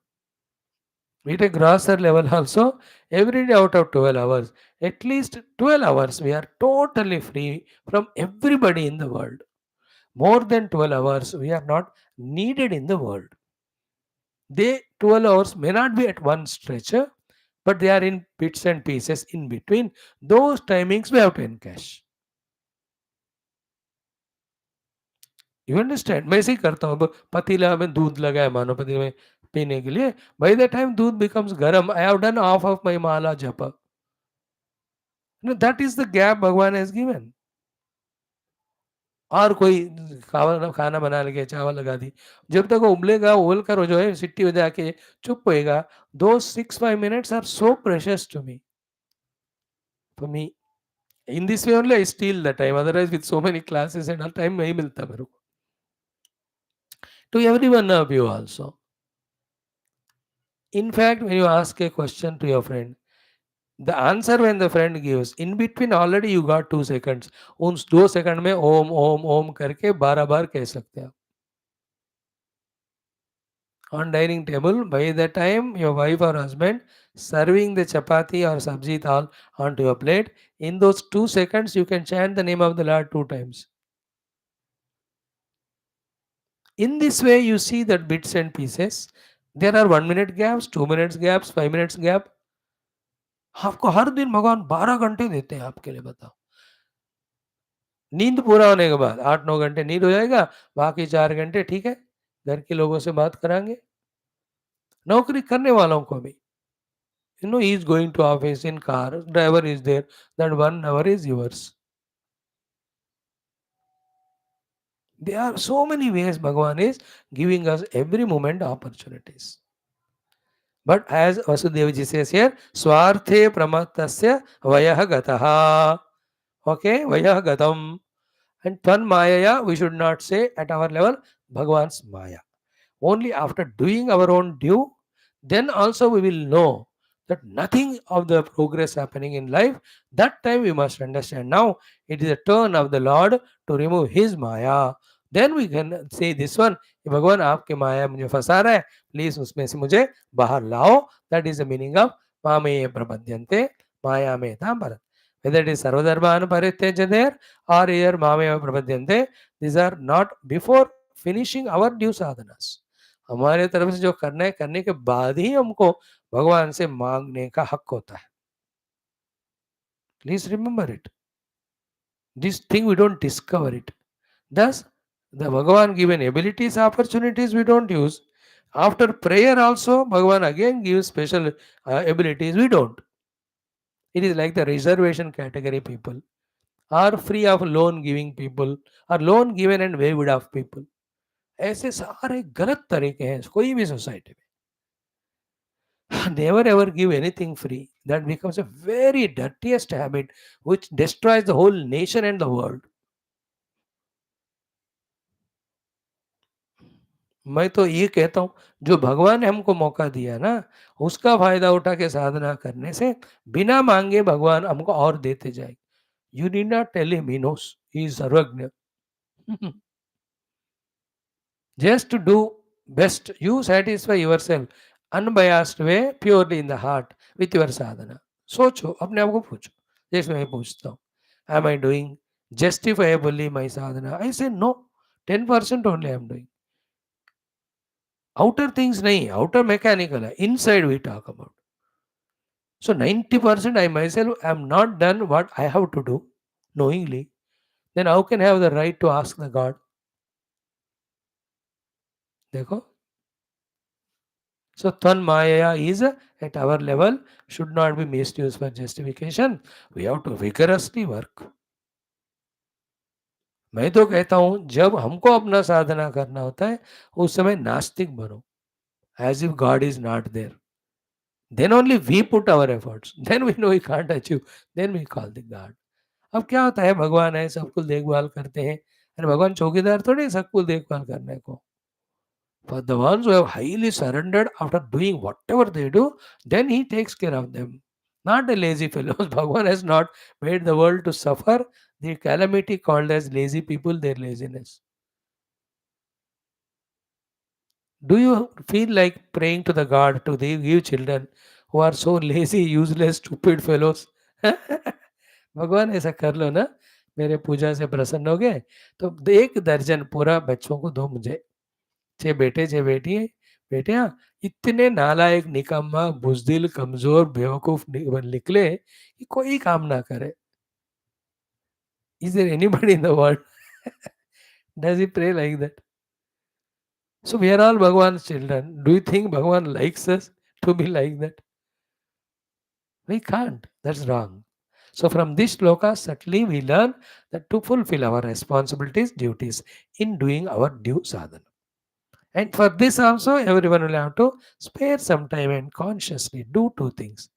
at a grosser level also, every day out of 12 hours, at least 12 hours, we are totally free from everybody in the world. More than 12 hours, we are not needed in the world. They 12 hours may not be at one stretch, but they are in bits and pieces in between. Those timings we have to encash. You understand? मैं ऐसे ही करता हूँ. अब पतीला में दूध लगाया मानो पतीले में पीने के लिए. बाय द टाइम दूध बिकम्स गरम, I have done half of my माला जप. दैट इज द गैप भगवान हैज गिवन. और कोई खाना खाना बना लगे, चावल लगा दी, जब तक वो उबलेगा, उबल कर वो जो है सिट्टी हो जाके चुप होएगा. दो 6-5 minutes are so precious to me, for me. In this way only I steal the time, otherwise with so many classes and time नहीं मिलता मेरे को. To everyone of you also. In fact, when you ask a question to your friend, the answer when the friend gives, in between already you got 2 seconds. उन 2 second में ओम ओम ओम करके 12 बार कह सकते हैं. On dining table, by the time your wife or husband serving the chapati or sabji dal onto your plate, in those 2 seconds you can chant the name of the Lord 2 times. In this way, you see that bits and pieces. There are 1 minute gaps, 2 minutes gaps, 5 minutes gap. आपको हर दिन भगवान 12 घंटे देते हैं आपके लिए. बताओ, नींद पूरा होने के बाद 8-9 घंटे नींद हो जाएगा, बाकी 4 घंटे ठीक है, घर के लोगों से बात कराएंगे. नौकरी करने वालों को भी, he is going to office in car, driver is there, that 1 hour is yours. There are so many ways Bhagavan is giving us every moment opportunities. But as Vasudeva ji says here, Swarthe Pramatasya Vayah Gataha. Okay, Vayah Gatam. And Tvan Mayaya, we should not say at our level, Bhagavan's Maya. Only after doing our own due, then also we will know that nothing of the progress happening in life, that time we must understand. Now it is a turn of the Lord to remove his Maya. Then we can say this one, भगवान आपके माया मुझे फंसा रहा है, please उसमें से मुझे बाहर लाओ. That is the meaning of मामेय प्रपद्यन्ते माया में था Bharat. Whether it is sarvadharman parityajya or here मामेय प्रपद्यन्ते, these are not before finishing our due sadhanas. हमारे तरफ से जो करना है, करने के बाद ही हमको भगवान से मांगने का हक होता है. Please remember it. This thing we don't discover it. Thus, the Bhagavan given abilities, opportunities we don't use. After prayer also, Bhagavan again gives special abilities we don't. It is like the reservation category people, or free of loan giving people, or loan given and waived off people. ऐसे सारे गलत तरीके हैं कोई भी society में. Never ever give anything free. That becomes a very dirtiest habit which destroys the whole nation and the world. मैं तो ये कहता हूँ, जो भगवान ने हमको मौका दिया ना, उसका फायदा उठा के साधना करने से बिना मांगे भगवान हमको और देते जाएंगे. You need not tell him, he knows, he is सर्वज्ञ. Just to do best, you satisfy yourself unbiased way, purely in the heart with your sadhana. सोचो, अपने आप को पूछो, जैसे मैं पूछता हूँ, am I doing justifiably my sadhana? I say no, 10% only I am doing. Outer things nahi, outer mechanical hai, inside we talk about. So 90% I myself am not done what I have to do knowingly. Then how can I have the right to ask the God? देखो. So Tvan Maya is at our level, should not be misused for justification. We have to vigorously work. मैं तो कहता हूं, जब हमको अपना साधना करना होता है, उस समय नास्तिक बनो, as if God is not there. Then only we put our efforts. Then we know we can't achieve. Then we call the God. अब क्या होता है, भगवान है, सबको देखभाल करते हैं. अरे भगवान चौकीदार थोड़ी सबको देखभाल करने को. For the ones who have highly surrendered after doing whatever they do, then he takes care of them. Not the lazy fellows. Bhagavan has not made the world to suffer the calamity called as lazy people, their laziness. Do you feel like praying to the God to give children who are so lazy, useless, stupid fellows? भगवान ऐसा कर लो ना, मेरे पूजा से प्रसन्न हो गए तो 1 दर्जन पूरा बच्चों को दो मुझे. 6 बेटे 6 बेटी बेटियां, इतने नालायक, निकम्मा, बुज़दिल, कमज़ोर, बेवकूफ़ निकले कि कोई काम ना करे. Is there anybody in the world does he pray like that? So we are all Bhagwan's children. Do you think Bhagwan likes us to be like that? We can't. That's wrong. So from this shloka, subtly we learn that to fulfill our responsibilities, duties in doing our due sadhana. And for this also, everyone will have to spare some time and consciously do two things.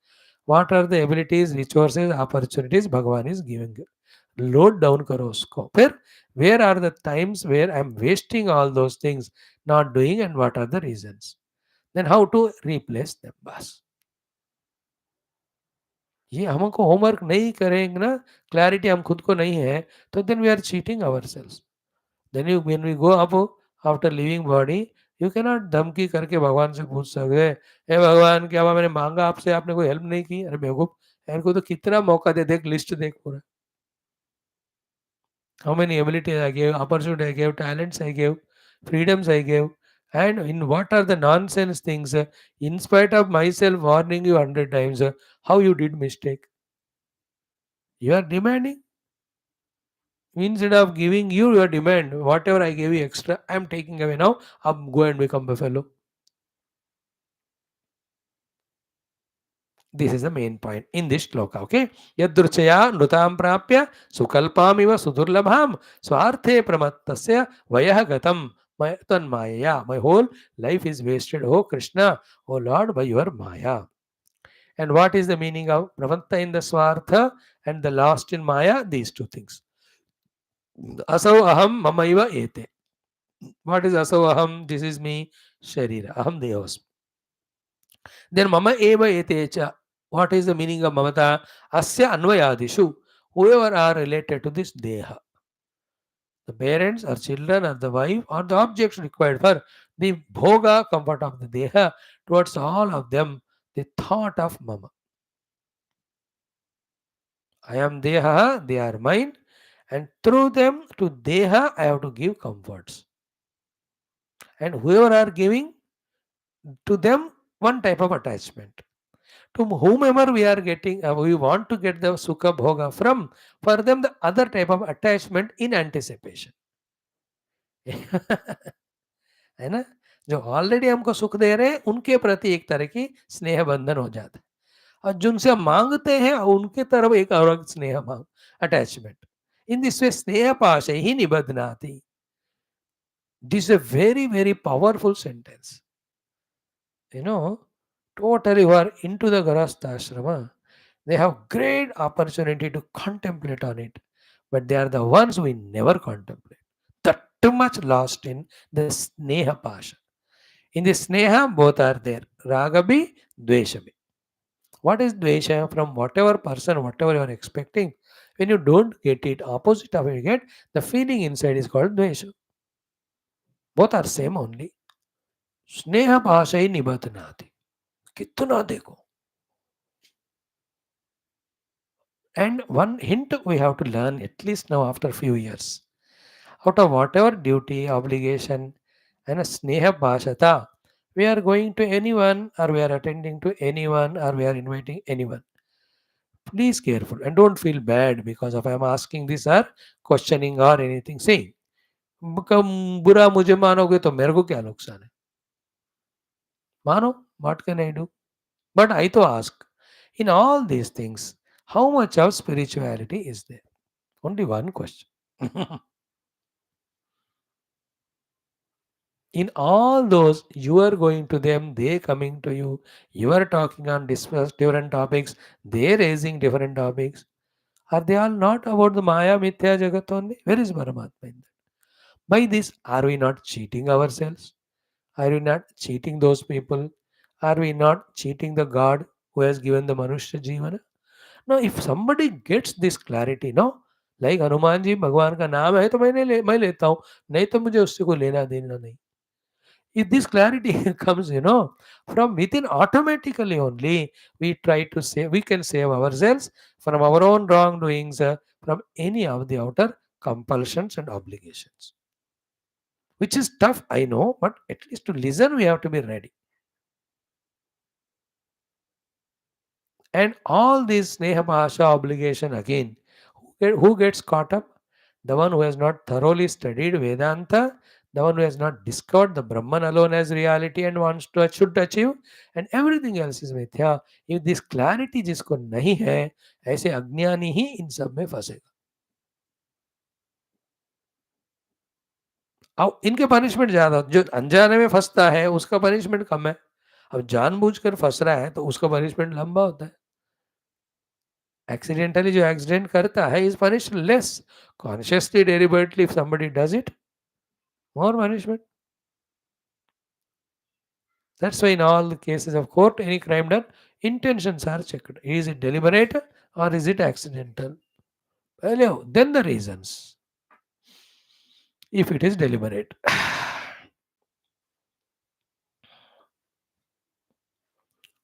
What are the abilities, resources, opportunities Bhagwan is giving you? Load down karo usko. फिर where are the times where I'm wasting all those things, not doing, and what are the reasons? Then how to replace them, बस. ये हमको homework नहीं करेंगे ना, clarity हम खुद को नहीं है, तो then we are cheating ourselves. Then you when we go up after living body, you can not धमकी करके भगवान से पूछ सकते, हे भगवान क्या हुआ, मैंने मांगा आपसे, आपने कोई हेल्प नहीं की. अरे बेवकूफ, मेरे को तो कितना मौका दे, देख लिस्ट देख पूरा. How many abilities I gave, opportunity I gave, talents I gave, freedoms I gave, and in what are the nonsense things, in spite of myself warning you 100 times, how you did mistake. You are demanding. Instead of giving you your demand, whatever I gave you extra, I am taking away now. Go and become buffalo. This is the main point in this shloka. Okay. Yadruchaya nutam prapya sukalpam iva sudurlabham swarthe pramattasya vayah gatam tanmaya. My whole life is wasted. Oh Krishna, oh Lord, by your Maya. And what is the meaning of pramatta in the swartha and the lost in Maya? These two things. Asau aham mamaiva ete. What is asau aham? This is me, sharira. Aham devas. Then mama eva etecha. What is the meaning of mamata? Asya anvayadishu. Whoever are related to this deha. The parents or children or the wife or the objects required for the bhoga comfort of the deha, towards all of them, the thought of mama. I am deha, they are mine, and through them to deha I have to give comforts. And whoever are giving to them one type of attachment. To whomever we are getting, we want to get the sukha bhoga from, for them the other type of attachment in anticipation. है ना? जो already हमको सुख दे रहे हैं उनके प्रति एक तरह की स्नेह बंधन हो जाता है, और जिनसे हम मांगते हैं उनके तरफ एक और स्नेह अटैचमेंट. इन दिस वे स्नेह पाश ही निबधनाति. This is a very very powerful sentence. You know, totally who are into the Grahastha ashrama, they have great opportunity to contemplate on it, but they are the ones we never contemplate. That too much lost in the sneha pasha. In the sneha, both are there. Ragabi, dveshabi. What is dvesha? From whatever person, whatever you are expecting, when you don't get it, opposite of it you get, the feeling inside is called dvesha. Both are same only. Sneha pasha hi nibatnati. कितना देखो. And one hint we have to learn, at least now after few years, out of whatever duty, obligation, and a sneha bhashata, we are going to anyone, or we are attending to anyone, or we are inviting anyone. Please careful and don't feel bad because of I am asking this or questioning or anything. Saying, बुरा मुझे मानोगे तो मेरे को क्या नुकसान है? मानो, what can I do? But I to ask, in all these things, how much of spirituality is there? Only one question. In all those, you are going to them, they coming to you, you are talking on discuss different topics, they raising different topics. Are they all not about the Maya Mithya Jagat only? Where is Paramatma in that? By this, are we not cheating ourselves? Are we not cheating those people? Are we not cheating the God who has given the Manushya Jivana? Now, if somebody gets this clarity, no, like Hanuman ji भगवान का नाम है तो मैं लेता हूँ, नहीं तो मुझे उससे कोई लेना देना नहीं. If this clarity comes, from within automatically only, we try to save, we can save ourselves from our own wrongdoings, from any of the outer compulsions and obligations. Which is tough, I know, but at least to listen, we have to be ready. And all this Sneha Mahasha obligation again, who gets caught up? The one who has not thoroughly studied Vedanta, the one who has not discovered the Brahman alone as reality and wants to should achieve, and everything else is mithya. If this clarity जिसको नहीं है, ऐसे अज्ञानी ही इन सब में फंसेगा. अब इनके punishment ज्यादा, जो अनजाने में फंसता है उसका पनिशमेंट कम है. अब जानबूझकर फंस रहा है तो उसका पनिशमेंट लंबा होता है. एक्सीडेंटली जो एक्सीडेंट करता है is punished less. Consciously deliberately if somebody does it, more punishment. That's why in all the cases of court, any crime done, intentions are checked. Is it deliberate or is it accidental? Then the reasons. If it is deliberate.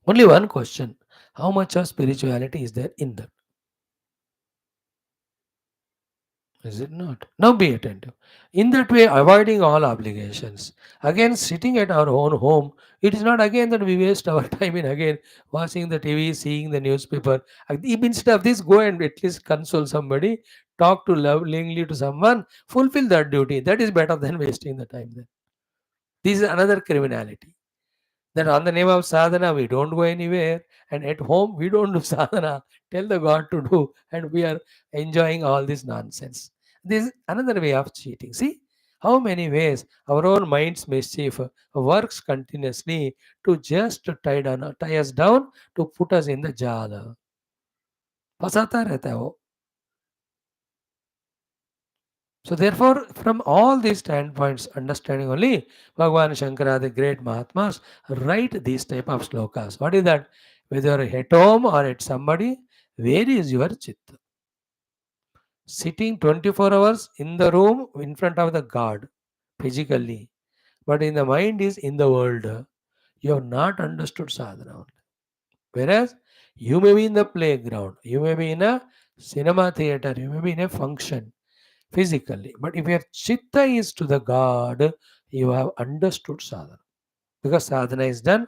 Only one question. How much of spirituality is there in that? Is it not? Now be attentive. In that way, avoiding all obligations. Again, sitting at our own home, it is not again that we waste our time in again watching the TV, seeing the newspaper. Instead of this, go and at least console somebody, talk to lovingly to someone, fulfill that duty. That is better than wasting the time then. This is another criminality. That on the name of sadhana, we don't go anywhere, and at home, we don't do sadhana. Tell the God to do, and we are enjoying all this nonsense. This is another way of cheating. See how many ways our own mind's mischief works continuously to just tie us down, to put us in the jala. फंसाता रहता है वो. So therefore, from all these standpoints, understanding only, Bhagavan Shankara, the great Mahatmas, write these type of slokas. What is that? Whether at home or at somebody, where is your chitta? Sitting 24 hours in the room in front of the God, physically, but in the mind is in the world. You have not understood sadhana only. Whereas you may be in the playground, you may be in a cinema theater, you may be in a function physically. But if your chitta is to the God, you have understood sadhana. Because sadhana is done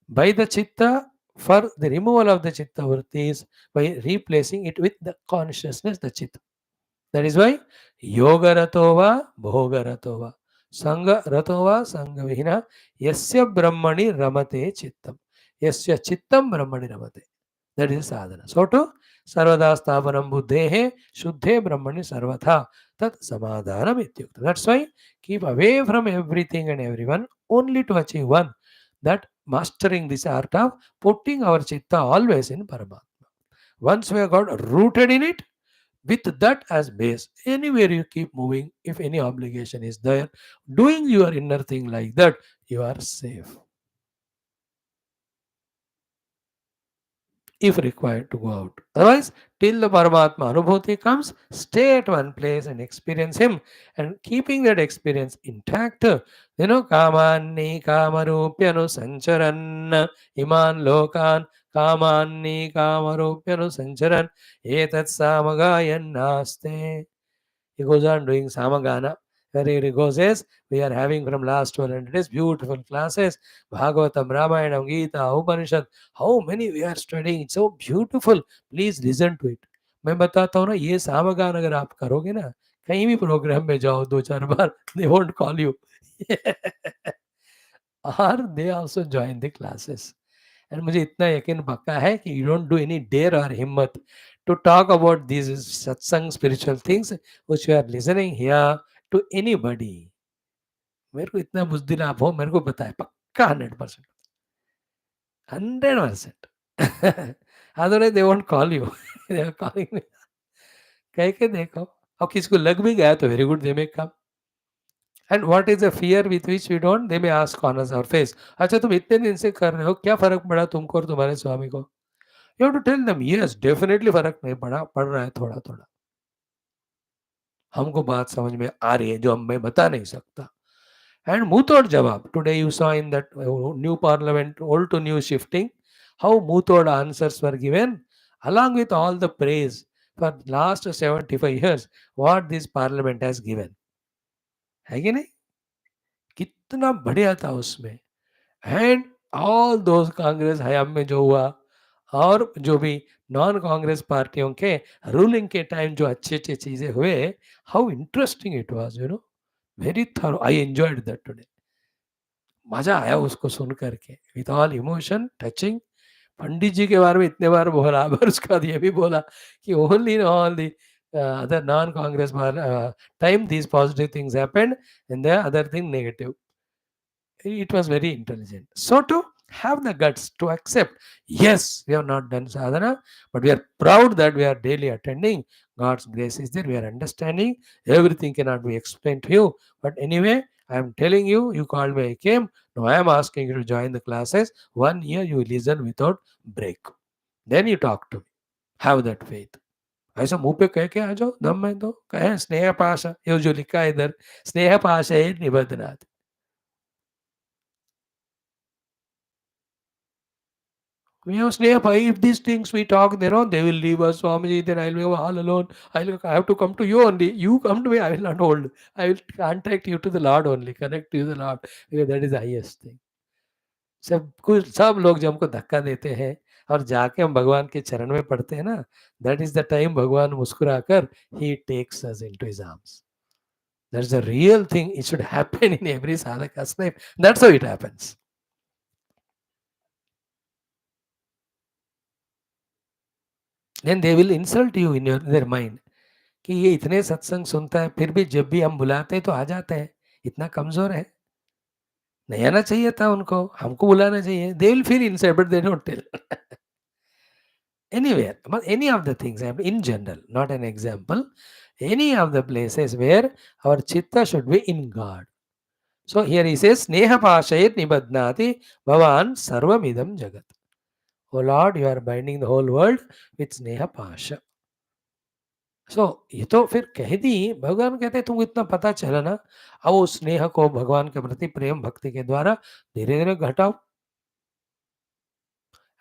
by the chitta for the removal of the chitta vrittis by replacing it with the consciousness, the chitta. That is why yoga ratova, bhoga ratova, sangha ratova, sangha vihina, yasya brahmani ramate chittam. Yasya chittam brahmani ramate. That is sadhana. So to sarvada sthapanam buddhehe shuddhe brahmani sarvatha tat samadhanam ityukta. That's why keep away from everything and everyone only to achieve one. That mastering this art of putting our chitta always in Paramatma. Once we have got rooted in it, with that as base, anywhere you keep moving, if any obligation is there, doing your inner thing like that, you are safe. If required to go out. Otherwise, till the Paramatma Anubhuti comes, stay at one place and experience Him, and keeping that experience intact. Kamanni kamarupyanu sancharan iman lokan kamanni kamarupyanu sancharan etat samagayan naste. He goes on doing Samagana. Where he goes is, we are having from last 100 days beautiful classes, Bhagavatam, Ramayana, Gita, Upanishad. How many we are studying? It's so beautiful. Please listen to it. मैं बताता हूँ ना, ये सामगान अगर आप करोगे ना, कहीं भी प्रोग्राम में जाओ 2-4 बार, they won't call you. Or they also join the classes. And मुझे इतना यकीन पक्का है कि you don't do any dare or हिम्मत to talk about these satsang spiritual things which you are listening here to anybody. मेरे को इतना बुजदिल आप हो, मेरे को पता है पक्का 100%. 100%. Otherwise they won't call you. They are calling me. कह के देखो. और किसी को लग भी गया तो very good, they may come. And what is the fear with which we don't? They may ask on us our face. अच्छा तुम इतने दिन से कर रहे हो, क्या फर्क पड़ा तुमको और तुम्हारे स्वामी को? You have to tell them, yes, definitely फर्क नहीं पड़ा, पड़ रहा है थोड़ा थोड़ा. हमको बात समझ में आ रही है जो मैं बता नहीं सकता. And मुंहतोड़ जवाब. Today you saw in that new parliament, old to new shifting, how मुंहतोड़ answers were given, along with all the praise for last 75 years what this parliament has given. है कि नहीं? कितना बढ़िया था उसमें. And all those कांग्रेस हयाम में जो हुआ, और जो भी नॉन कांग्रेस पार्टियों के रूलिंग के टाइम जो अच्छी अच्छी चीजें हुए, how interesting it was, very thorough, I enjoyed that today. मजा आया उसको सुन करके, विथ ऑल इमोशन टचिंग। पंडित जी के बारे में इतने बार बोला, पर उसके बाद ये भी बोला कि only in all the other non Congress time these positive things happened and the other thing negative. It was very intelligent. So to have the guts to accept, yes, we have not done sadhana, but we are proud that we are daily attending. God's grace is there. We are understanding. Everything cannot be explained to you. But anyway, I am telling you, you called me, I came. Now I am asking you to join the classes. 1 year you listen without break. Then you talk to me. Have that faith. ऐसा मुंह पे कह के आ जाओ, दम में तो कहे स्नेह पाश, ये जो लिखा है इधर, स्नेह पाश है निबद्धनात्। We have Sneha, if these things we talk, they will leave us, Swamiji, then I'll be all alone. I have to come to you only. You come to me, I will not hold. I will contact you to the Lord only, connect you to the Lord. Because that is the highest thing. सब लोग जो हमको धक्का देते हैं और जाके हम भगवान के चरण में पड़ते हैं ना, that is the time भगवान मुस्कुराकर he takes us into his arms. That's the real thing. It should happen in every sadhaka's life. That's how it happens. Then they will insult you in their mind. कि ये इतने सत्संग सुनता है, फिर भी जब भी हम बुलाते हैं तो आ जाता है, इतना कमजोर है, नहीं आना चाहिए था उनको, हमको बुलाना चाहिए। They will feel inside but they don't tell. Anywhere, but any of the things in general, not an example, any of the places where our chitta should be in God. So here he says sneha pashayet nibadnati bhavan sarvamidam jagat. Oh Lord, you are binding the whole world with sneha pasha. सो ये तो फिर कह दी, भगवान कहते तुमको इतना पता चला ना, अब उस स्नेह को भगवान के प्रति प्रेम भक्ति के द्वारा धीरे धीरे घटाओ।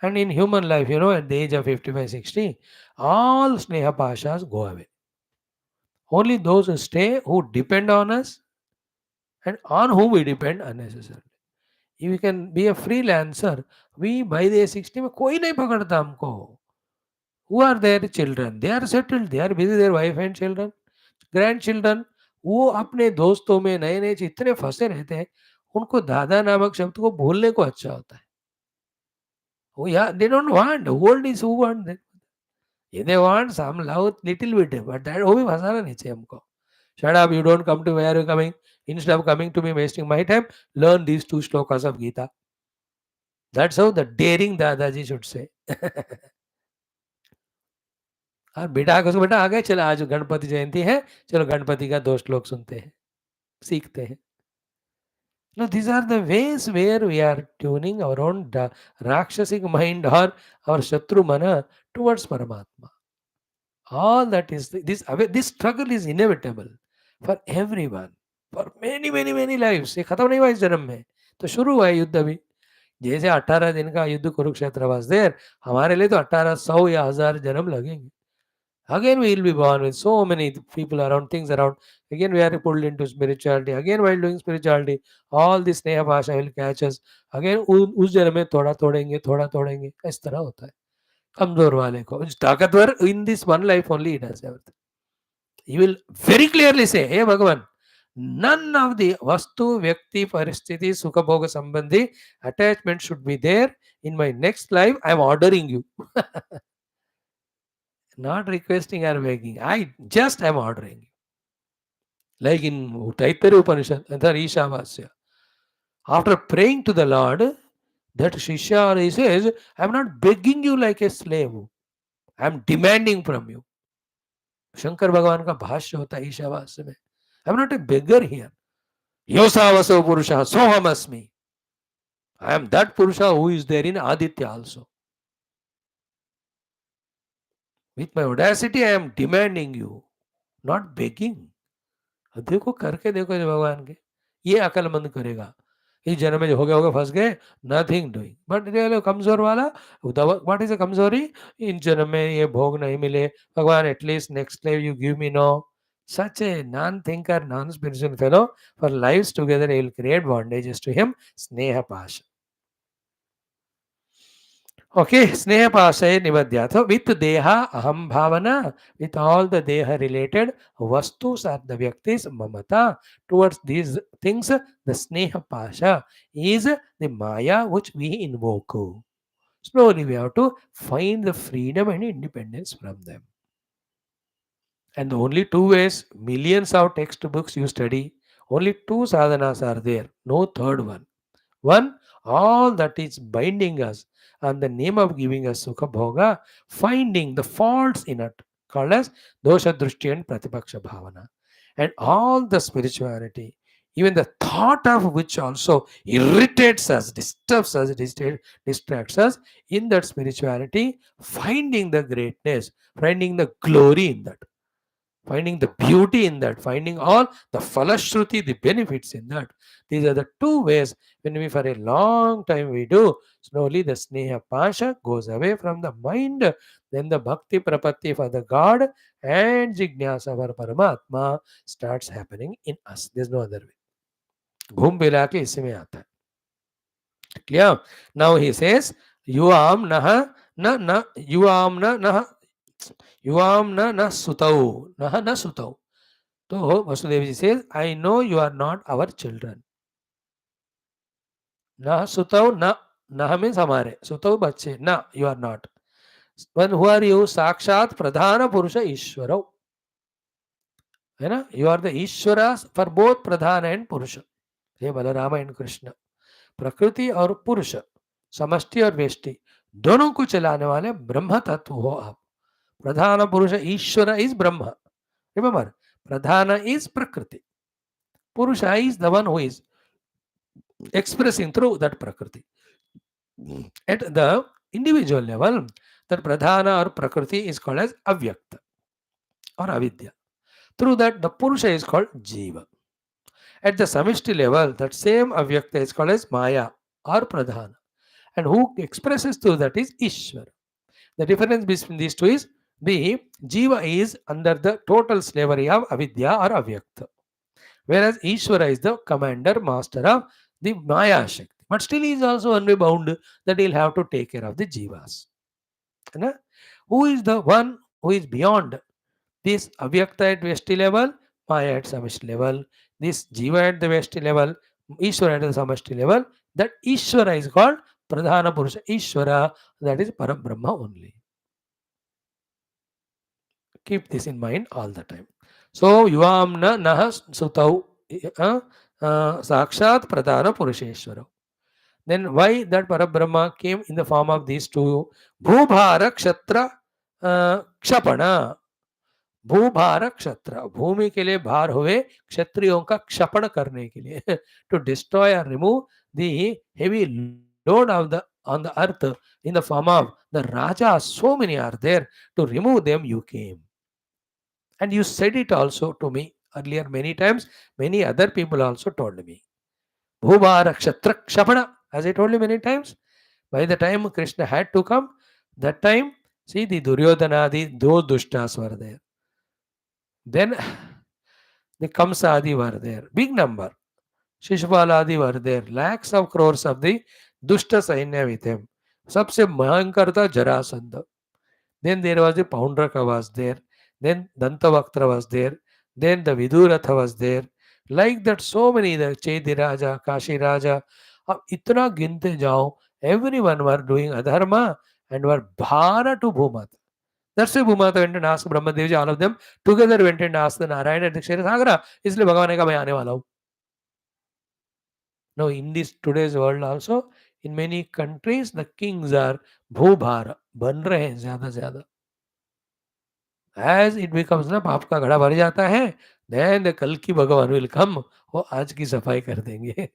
And in human life at the age of 55-60 all sneha pashas go away. Only those who stay, who depend on us and on whom we depend unnecessarily. If we can be a freelancer, we by the age 60 में कोई नहीं पकड़ता हमको। Who are their children? They are settled, they are busy, their wife and children, grandchildren. वो अपने दोस्तों में नए नए इतने फंसे रहते हैं, उनको दादा नामक शब्द को भूलने को अच्छा होता है। वो या they don't want old is who want that, ये they want some love little bit, but that वो भी फंसाना नहीं चाहिए हमको। Shut up, you don't come to where you coming, instead of coming to me wasting my time, learn these 2 shlokas of Gita. That's how the daring दादाजी should say. और बेटा को बेटा आ गए, चलो आज गणपति जयंती है, चलो गणपति का 2 श्लोक सुनते हैं, सीखते हैं। Now, these are the ways where we are tuning our own Rakshasic mind or our Shatru mana towards Paramatma. All that is, this struggle is inevitable for everyone, for many, many, many lives. ये खत्म नहीं हुआ इस जन्म में, तो शुरू हुआ है युद्ध अभी। जैसे 18 दिन का युद्ध कुरुक्षेत्र was there, हमारे लिए तो 1800 या 1000 जन्म लगेंगे। Again, we will be born with so many people around, things around. Again, we are pulled into spirituality. Again, while doing spirituality, all this Sneha Bhasha will catch us. Again, उस जन्म में थोड़ा तोड़ेंगे, इस तरह होता है। कमजोर वाले को, ताकतवर in this one life only it has everything. You will very clearly say, hey Bhagavan, none of the vastu, vyakti, paristhiti, sukha bhoga sambandhi attachment should be there in my next life. I am ordering you. Not requesting or begging. I just am ordering. Like in Taittiriya Upanishad, the Ishavasya. After praying to the Lord, that Shishya, he says, I am not begging you like a slave. I am demanding from you. Shankar भगवान का भाष्य होता है ईशावास्य में, I am not a beggar here, योसावसो पुरुषः सोहमस्मि, आई एम दैट पुरुषः who is there in Aditya also, with my audacity I am demanding you, not begging. देखो करके देखो भगवान के, ये अकलमंद करेगा। इस जन्म में जो हो गया फंस गए, नथिंग डूइंग। बट कमजोर वाला, व्हाट इज अ कमजोरी, इन जन्म में ये भोग नहीं मिले, भगवान at least next life you give me know. Such a non-thinker, non-spiritual fellow, for lives together, he will create bondages to him. Sneha pasha. Okay, Sneha Pasaya Nivadya. So with Deha, Aham Bhavana, with all the Deha related Vastus or the Vyaktis, Mamata, towards these things, the Sneha Pasha is the Maya which we invoke. Slowly we have to find the freedom and independence from them. And the only two ways, millions of textbooks you study, only two sadhanas are there, no third one. One, all that is binding us and the name of giving us Sukha Bhoga, finding the faults in it, called as Dosha Drushti and Pratipaksha Bhavana. And all the spirituality, even the thought of which also irritates us, disturbs us, distracts us, in that spirituality, finding the greatness, finding the glory in that, finding the beauty in that, finding all the falashruti, the benefits in that. These are the two ways when we for a long time we do. Slowly the sneha pasha goes away from the mind. Then the bhakti prapatti for the God and jignasa for Paramatma starts happening in us. There's no other way. घूम फिरा के इसी में आता है. Clear? Now he says, युवाम नह न न युवाम न नह युवाम न सुतौ नह न सुतौ. So Vasudeva ji says, I know you are not our children. Na sutau na. Na means hamare. Sutau bachche. Na, you are not. When who are you? Sakshat Pradhana Purusha Ishvara. है ना? You are the Ishvaras for both Pradhana and Purusha. हे Balarama and Krishna. प्रकृति और पुरुष, समष्टि और व्यष्टि, दोनों को चलाने वाले ब्रह्म तत्व हो आप. प्रधान पुरुष ईश्वर is Brahma. Remember, Pradhan is प्रकृति. Purusha is the one who is expressing through that Prakriti. At the individual level, that Pradhana or Prakriti is called as Avyakta or Avidya. Through that, the Purusha is called Jiva. At the Samishti level, that same Avyakta is called as Maya or Pradhana. And who expresses through that is Ishwar. The difference between these two is the Jiva is under the total slavery of Avidya or Avyakta, whereas Ishvara is the commander, master of the Maya Shakti. But still he is also unbound that he'll have to take care of the Jivas. Right? Who is the one who is beyond this Avyakta at Vesti level, Maya at Samishti level, this Jiva at the Vesti level, Ishvara at the Samishti level? That Ishvara is called Pradhana Purusha Ishvara, that is Parabrahma only. Keep this in mind all the time. So, Yuvamna Naha Sutau Sakshat Pradhana Purusheshwara. Then why that Parabrahma came in the form of these two? Bhubhara Kshatra Kshapana. भूभार क्षत्र, भूमि के लिए भार हुए क्षत्रियों का क्षपण करने के लिए, to destroy or remove the heavy load of the on the earth in the form of the Raja. So many are there, to remove them you came. And you said it also to me earlier many times. Many other people also told me. Bhubhara Kshatra Kshapana, as I told you many times. By the time Krishna had to come, that time, see the Duryodhanadi, those Dushtas were there. Then the Kamsadi were there. Big number. Shishupaladi were there. Lakhs of crores of the Dushta Sainya with him. सबसे भयंकर था Jarasandh. Then there was the Paundraka was there. Then Dantavaktra was there. Then the Viduratha was there. Like that, so many, the Chedi Raja, Kashi Raja. अब इतना गिनते जाओ, everyone were doing adharma and were bhara to Bhumat. That's why Bhumata went and asked Brahmadev, all of them together went and asked the Narayana at the Kshetra, इसलिए भगवान ने कहा मैं आने वाला हूँ. Now in this today's world also, in many countries, the kings are भूभार, बन रहे हैं ज़्यादा ज़्यादा. As it becomes ना पाप का घड़ा भर जाता है, then the कल की भगवान will come, वो आज की सफाई कर देंगे.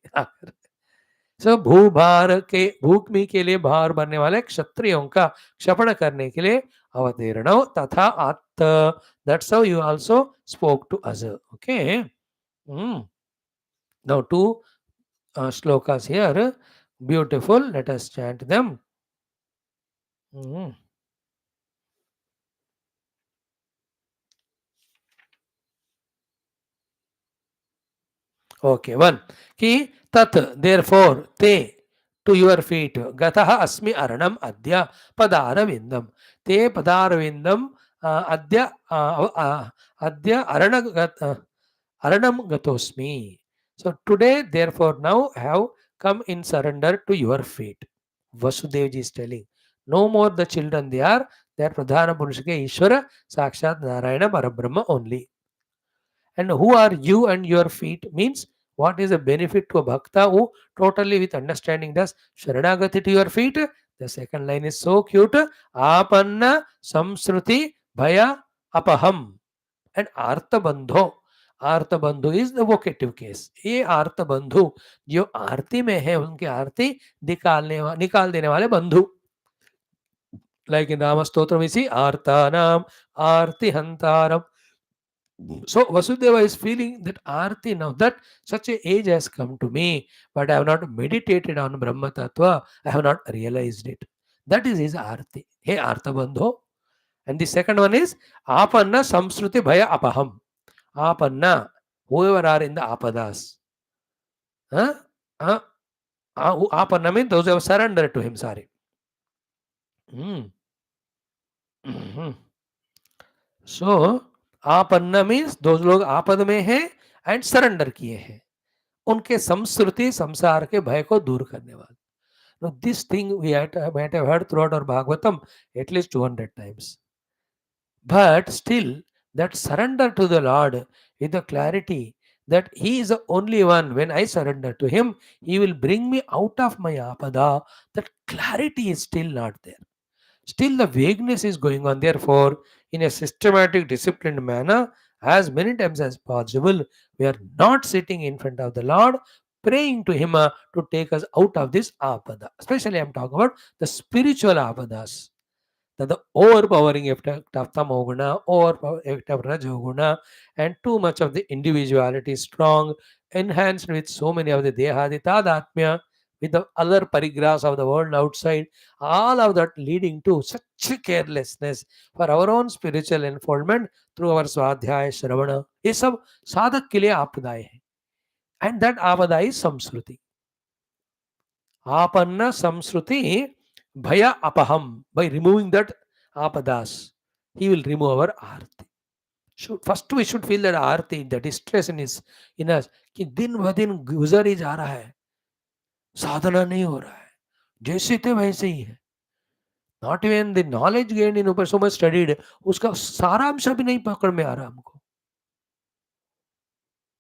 सो भूभार के भूमि के लिए भार बनने वाले क्षत्रियों का क्षपण करने के लिए अवतीर्ण तथा आत्त. That's how you also spoke to us. Okay. Now two shlokas here. Beautiful. Let us chant them. Okay. One. Ki tat, therefore, te, to your feet. Gataha asmi aranam adya padarvindam. Te padarvindam adya adya aranam gatosmi. So today, therefore, now have come in surrender to your feet. Vasudevji is telling. No more the children they are Pradhana Purushake Ishvara Sakshat Narayana Parabrahma only. And who are you and your feet means what is the benefit to a bhakta who totally with understanding does Sharanagati to your feet. The second line is so cute. Apanna samsruti bhaya apaham and artha bandho. आर्त बंधु is the vocative case. ये आर्त बंधु जो आरती में है उनकी आरती निकाल देने वाले बंधु. लाइक इन राम स्तोत्र में सी आर्तानाम आरती हंतारम. So Vasudeva is feeling that Arti, now that such a age has come to me, but I have not meditated on Brahma Tattva, I have not realized it. That is his Arti. Hey Artha Bandho. And the second one is Apanna Samsruti Bhaya Apaham. Apanna, whoever are in the Apadas. Huh? Apanna means those who have surrendered to him, sorry. So, आपन्ना means दो लोग आपद में हैं and surrender किए हैं, उनके संस्कृति संसार के भय को दूर करने वाले. Now this thing we might have heard throughout our Bhagavatam at least 200 times. But still that surrender to the Lord with the clarity that He is the only one, when I surrender to Him, He will bring me out of my apada, that clarity is still not there. Still the vagueness is going on. Therefore, in a systematic, disciplined manner, as many times as possible, we are not sitting in front of the Lord, praying to Him to take us out of this apada. Especially I am talking about the spiritual apadas. That the overpowering effect of tamoguna, overpowering effect of rajoguna, and too much of the individuality is strong, enhanced with so many of the dehadi tadatmya, with the other parigraphs of the world outside, all of that leading to such carelessness for our own spiritual unfoldment through our swadhyaya shravana. ये सब साधक के लिए आपदाएं हैं. And that आपदा is samsruti. Apanna samsruti bhaya apaham. By removing that apadas, he will remove our arti. First we should feel that arti, the distress in us, कि दिन ब दिन गुजर ही जा रहा है, साधना नहीं हो रहा है, जैसे थे वैसे ही है. Not even the knowledge gained in ऊपर so much studied, उसका सारांश भी नहीं पकड़ में आ रहा हमको.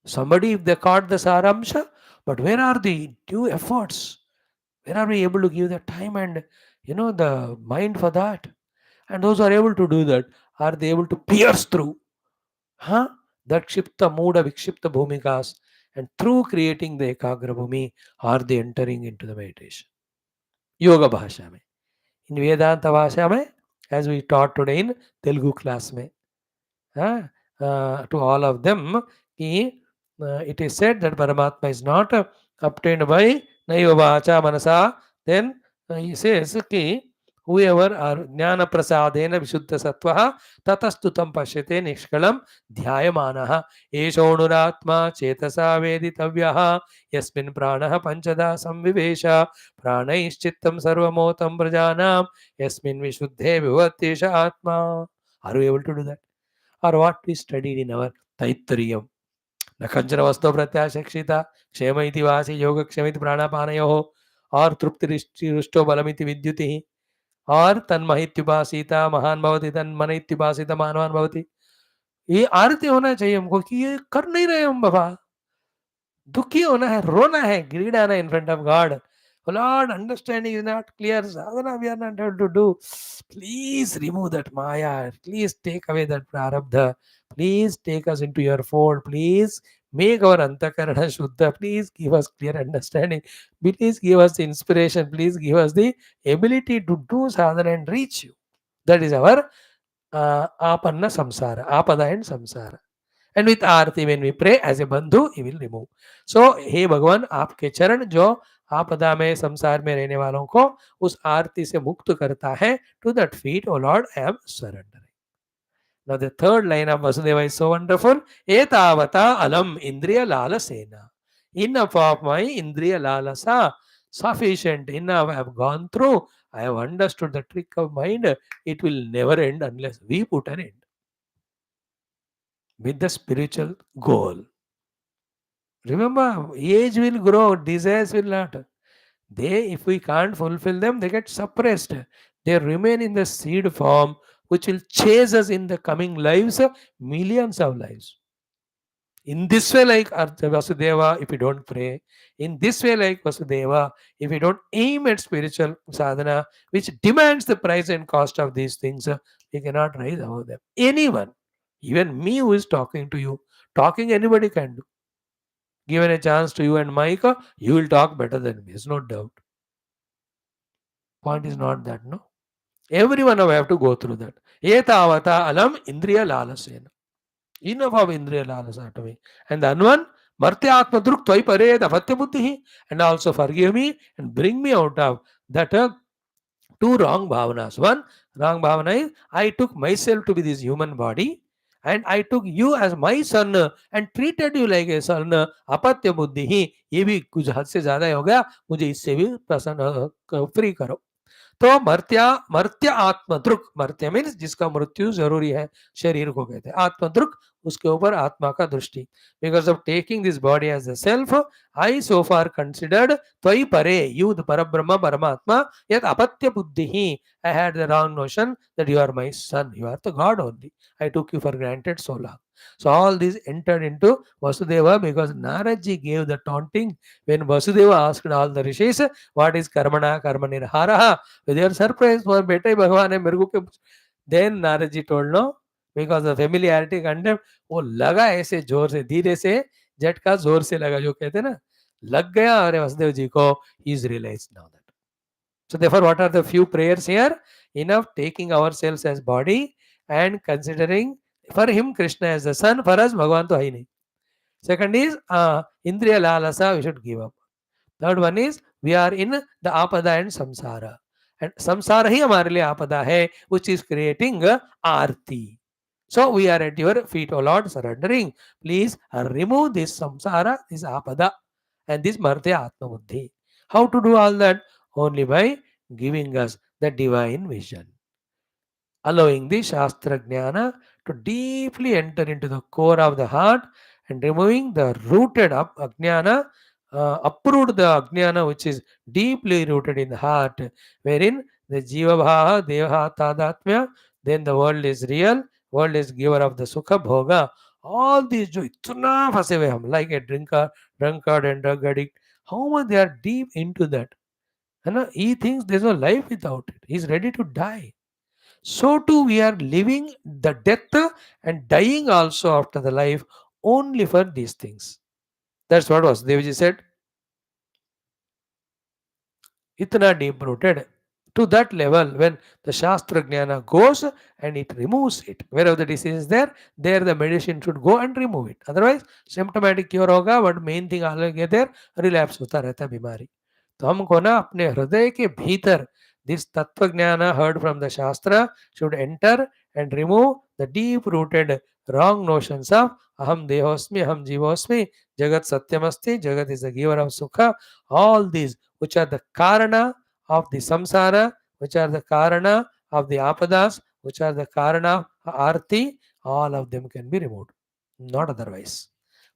Somebody if they caught the saramsha, but where are the due efforts? Where are we able to give the time and the mind for that? And those who are able to do that, are they able to pierce through that Kshipta Muda Vikshipta Bhumikas, and through creating the Ekagra Bhumi, are they entering into the meditation? Yoga Bhasha mein. In Vedanta Bhasha mein, as we taught today in Telugu class mein, to all of them, it is said that Paramatma is not obtained by Naiva Vacha Manasa. Then he says ki whoever are Jnana Prasadena Vishuddha Sattvaha Tatastutam Pashyate Nishkalam Dhyayamanaha Eshonuratma Chetasa Veditavyaha Yasmin Pranaha Panchada Samvivesha Pranaishchittam Sarvamotam Prajanam Yasmin Vishuddhe Vivatesha Atma. Are we able to do that? Or what we studied in our Taitthariyam? नखंजन वस्तु प्रत्याशिक्षिता क्षेम इति वासी योग क्षमित प्राणापानयो और तृप्ति रुष्टो बलमिति विद्युति और तन्महित्युपासीता महान भवति तन्मनित्युपासीता मानवान भवति. ये आरती होना चाहिए हमको कि ये कर नहीं रहे हम बाबा. दुखी होना है, रोना है, गिड़ाना in front of God. Lord, understanding is not clear. Sadhana we are not able to do. Please remove that maya. Please take away that prarabdha. Please take us into your fold. Please make our antakarana shuddha. Please give us clear understanding. Please give us the inspiration. Please give us the ability to do sadhana and reach you. That is our apanna samsara, apada and samsara. And with Aarti when we pray as a बंधु he will remove. So हे भगवान आपके चरण जो आपदा में संसार में रहने वालों को उस आरती से मुक्त करता है, to that feet, O Lord, I am surrendering. Now the third line of Vasudeva is so wonderful. Etavata alam indriya lalasena. Enough of my indriya lalasa. Sufficient, enough. I have gone through. I have understood the trick of mind. It will never end unless we put an end with the spiritual goal. Remember, age will grow, desires will not. They, if we can't fulfill them, they get suppressed. They remain in the seed form, which will chase us in the coming lives, millions of lives. In this way, like Vasudeva, if you don't pray, in this way, like Vasudeva, if you don't aim at spiritual sadhana, which demands the price and cost of these things, we cannot rise above them. Anyone, even me who is talking to you, talking anybody can do. Given a chance to you and Mike, you will talk better than me. There's no doubt. Point is not that, no. Everyone will have to go through that. Etavata alam indriya lalasena. Enough of indriya lalasa to me. And the one, martya atma druk tvai pare davatya buddhi. And also forgive me and bring me out of that two wrong bhavanas. One wrong bhavana is I took myself to be this human body and I took you as my son and treated you like a son. अपत्य बुद्धि ही ये भी कुछ हद से ज्यादा हो गया, मुझे इससे भी प्रसन्न फ्री करो. तो मर्त्या मर्त्य आत्मदृक, मर्त्य मीन्स जिसका मृत्यु जरूरी है, शरीर को कहते हैं. आत्मदृक, उसके ऊपर आत्मा का दृष्टि. Because of taking this body as the self, I so far considered त्वयि परे, यू द परब्रह्म परमात्मा, yet apatya buddhi, I had the wrong notion that you are my son, you are the God only. I took you for granted so long. So all these entered into Vasudeva because Naraji gave the taunting when Vasudeva asked all the rishis, what is karmana karmanirharaha? They are surprised, for beta Bhagavan hai mere ko kyun. Then Narad ji told no, because of familiarity contempt, वो लगा ऐसे जोर से, धीरे से, झटका जोर से लगा, जो कहते हैं ना, लग गया. अरे वसुदेव जी को, he is realized now that. So therefore, what are the few prayers here? Enough taking ourselves as body and considering for him Krishna as the son, for us Bhagavan to hai nahi. Second is Indriya Lalasa we should give up. Third one is we are in the Apada and Samsara. And Samsara ही हमारे लिए आपदा है, which is creating Aarti. So we are at your feet, O Lord, surrendering. Please remove this samsara, this apada, and this martya atma buddhi. How to do all that? Only by giving us the divine vision, allowing the Shastra Jnana to deeply enter into the core of the heart and removing the rooted up Ajnana, uproot the Ajnana which is deeply rooted in the heart, wherein the Jiva Bhaha, Devaha Tadatmya, then the world is real, world is giver of the Sukha Bhoga. All these जो इतना फंसे हुए हम, like a drunkard and drug addict, how much they are deep into that. And he thinks there's no life without it. He's ready to die. So too we are living the death and dying also after the life only for these things. That's what Vasudevji said. Itna deep rooted. To that level, when the Shastra Jnana goes and it removes it. Wherever the disease is there the medicine should go and remove it. Otherwise, symptomatic cure होगा, but main thing always there, relapse होता रहता है बीमारी. तो हमको ना अपने हृदय के भीतर this tattva jnana heard from the Shastra should enter and remove the deep rooted wrong notions of aham dehosmi, aham jivosmi, jagat satyamasti, jagat is the giver of sukha. All these which are the karana of the samsara, which are the karana of the apadas, which are the karana of arti, all of them can be removed, not otherwise.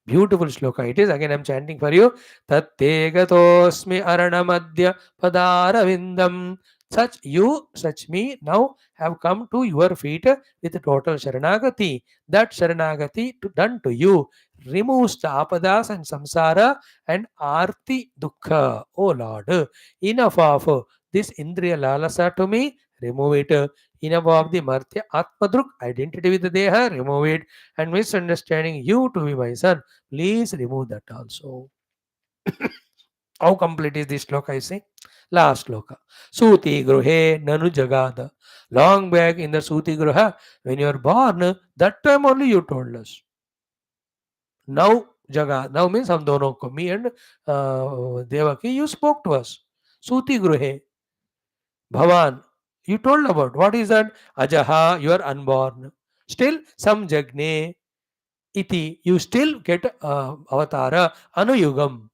Beautiful shloka it is. Again, I am chanting for you. Tatte gatosmi aranamadya padaravindam. Such you, such me, now have come to your feet with total Sharanagati. That Sharanagati done to you removes the apadas and samsara and arti dukkha. Oh Lord, enough of this indriya lalasa to me, remove it. Enough of the martya atmadruk, identity with the deha, remove it. And misunderstanding you to be my son, please remove that also. How complete is this sloka, I say? Last sloka. Suti gruhe nanu jagada. Long back in the Suti gruha, when you are born, that time only you told us. Now jaga. Now means हम दोनों को, me and Devaki, you spoke to us. Suti gruhe. Bhavan, you told about. What is that? Ajaha, you are unborn. Still, some jagne iti, you still get avatara, anuyugam.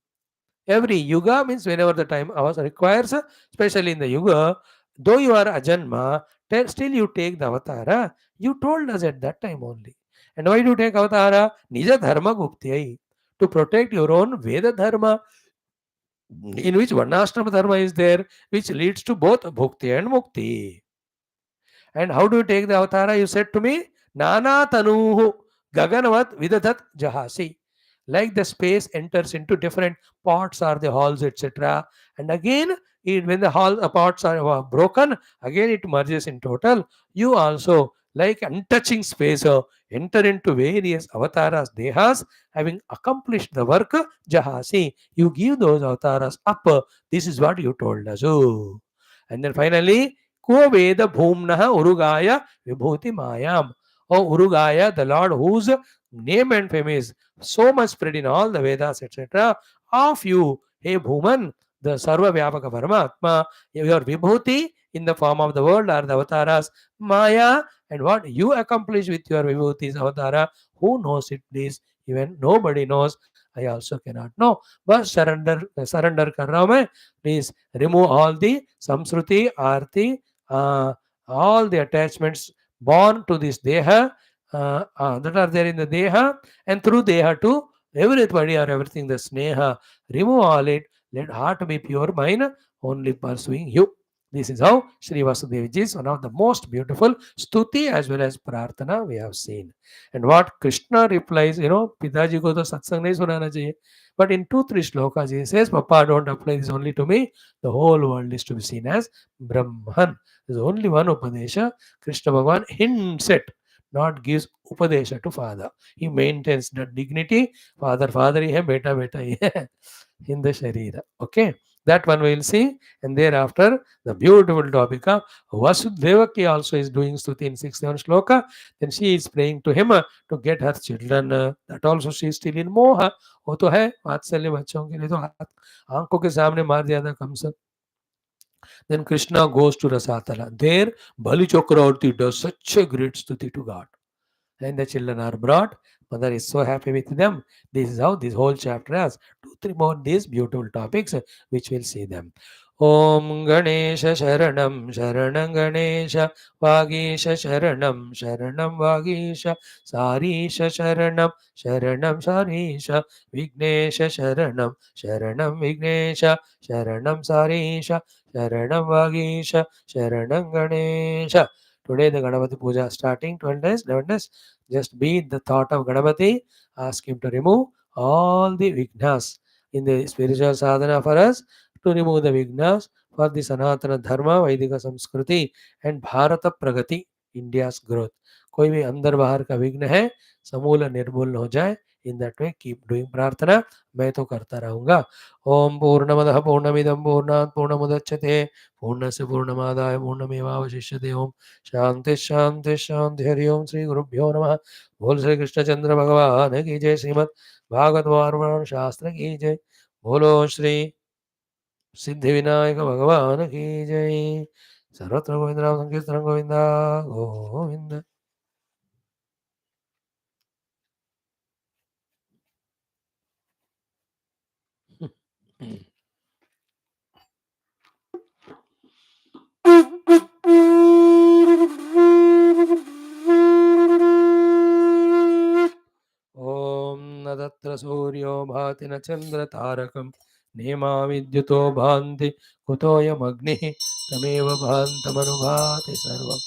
Every yuga means whenever the time requires, especially in the yuga, though you are ajanma, still you take the avatara. You told us at that time only. And why do you take avatara? Nija dharma guptyai. To protect your own Veda dharma, in which Varnashrama dharma is there, which leads to both bhukti and mukti. And how do you take the avatara? You said to me, Nana tanuhu gaganavat vidadat jahasi. Like the space enters into different pots or the halls, etc. And again, when the pots are broken, again it merges in total. You also, like untouching space, enter into various avatars, dehas, having accomplished the work, jahasi. You give those avatars up. This is what you told us. Oh. And then finally, Ko Veda Bhumnaha Urugaya Vibhuti Mayam. Oh Urugaya, the Lord whose name and fame is so much spread in all the Vedas, etc. Of you, hey Bhuman, the Sarva Vyapaka Paramatma, your Vibhuti in the form of the world are the avatars, Maya, and what you accomplish with your Vibhuti is avatara. Who knows it, please? Even nobody knows. I also cannot know. But surrender kar raha hu main. Please remove all the samsruti, arti, uh, all the attachments born to this deha, that are there in the deha, and through deha to everybody or everything, the sneha. Remove all it. Let heart be pure, mind only pursuing you. This is how Sri Vasudeva is one of the most beautiful stuti as well as prarthana we have seen. And what Krishna replies, Pidaji ko to satsang nahi sunana chahiye. But in 2-3 shlokas he says, Papa, don't apply this only to me. The whole world is to be seen as Brahman. There's only one Upadesha. Krishna Bhagavan hints at, not gives Upadesha to father. He maintains that dignity. Father hi hai, beta hi hai. In the Sharira. Okay. That one we will see. And thereafter, the beautiful topic of Vasudevaki also is doing stuti in 6-7 shloka. Then she is praying to him to get her children. That also she is still in moha. वो तो है वात्सल्य बच्चों के लिए तो आंखों के सामने मार दिया था Kans. Then Krishna goes to Rasatala. There, Bali Chakravarti does such a great stuti to God. And the children are brought. Mother is so happy with them. This is how this whole chapter has 2-3 more these beautiful topics, which we'll see them. Om Ganesha Sharanam Sharanam Ganesha Vagisha Sharanam Sharanam Vagisha Sarisha Sharanam Sharanam Sarisha Vignesha Sharanam Sharanam Vignesha Sharanam Sarisha Sharanam Vagisha Sharanam Ganesha. Today the Ganapati Puja starting 12 days, 11 days. Just be in the thought of Ganapati. Ask him to remove all the vignas in the spiritual sadhana for us, to remove the vignas for the Sanatana Dharma, Vaidika Samskriti and Bharata Pragati, India's growth. कोई भी अंदर बाहर का विघ्न है समूल निर्मूल हो जाए. In that way, keep doing प्रार्थना. मैं तो करता रहूंगा. ओम पूर्णमदः पूर्णमिदं पूर्णात् पूर्णमुदच्यते पूर्णस्य पूर्णमादाय पूर्णमेवावशिष्यते. ओम शांति शांति शांति. हरि ओम. श्री गुरुभ्यो नमः. बोल श्री कृष्णचंद्र भगवान की जय. श्रीमद् भागवत महापुराण शास्त्र की जय. बोलो श्री सिद्धि विनायक भगवान की जय. सर्वत्र गोविंद नाम संकीर्तन गोविंदा गोविंद. ओम न तत्र सूर्यो भाति न चंद्र तारकं नेमा विद्युतो भान्ति कुतोऽयमग्निः तमेव भान्तमनुभाति सर्वं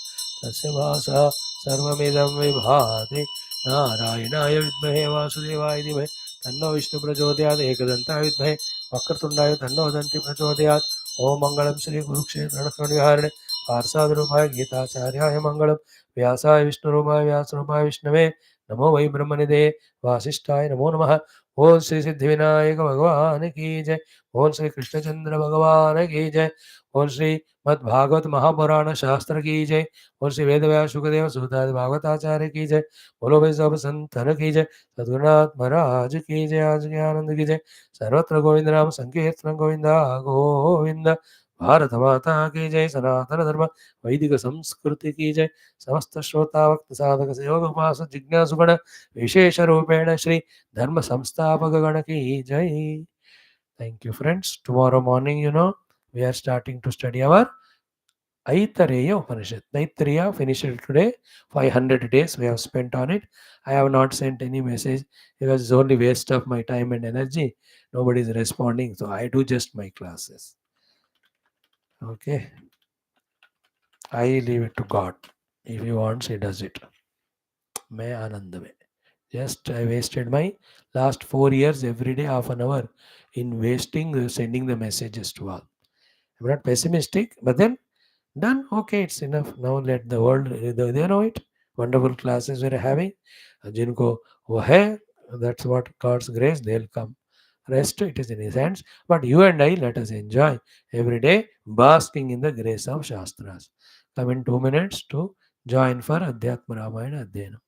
तस्य भासा सर्वमिदं विभाति. नारायणाय विद्महे वासुदेवाय धीमहि तन्नो विष्णु प्रचोदयात्. एकदन्ताय विद्महे वक्रतुण्डाय तन्नो दन्ति प्रचोदयात्. ओम मंगलम श्री कुरुक्षेत्र रणविहारिणे पार्षादरूपाय गीताचार्याय मंगलम. व्यासाय विष्णुरूपाय व्यासरूपाय विष्णवे नमो वै ब्रह्मनिधे वासिष्ठाय नमो नमः. ओम श्री सिद्धि विनायक भगवान की जय. ओम श्री कृष्णचंद्र भगवान की जय. ओम श्री मद्भागवत महापुराण शास्त्र की जय. ओम श्री वेदव्यास सुखदेव सुतादि भागवताचार्य की जय. बोलो भाई सब संतन की जय. सद्गुरुनाथ महाराज की जय. आज के आनंद की जय. सर्वत्र गोविंद नाम संकीर्तन गोविंदा गोविंद. भारत माता की जय. सनातन धर्म वैदिक संस्कृति की जय. समस्त श्रोता भक्त साधक सेवक उपासक जिज्ञासु गण विशेष रूपेण श्री धर्म संस्थापक गण की जय. Thank you, friends. Tomorrow morning, we are starting to study our Aitareya Upanishad. Aitareya finished it today. 500 days we have spent on it. I have not sent any message because it's only waste of my time and energy. Nobody is responding, so I do just my classes. Okay, I leave it to God. If He wants, He does it. May Anand mein. Just I wasted my last 4 years every day half an hour in wasting sending the messages to all. I'm not pessimistic, but then done. Okay, it's enough. Now let the world, they know it. Wonderful classes we're having. जिनको वो है, that's what God's grace, they'll come. Rest, it is in His hands. But you and I, let us enjoy every day, basking in the grace of Shastras. Come in 2 minutes to join for Adhyatma Ramayana Adhyayana.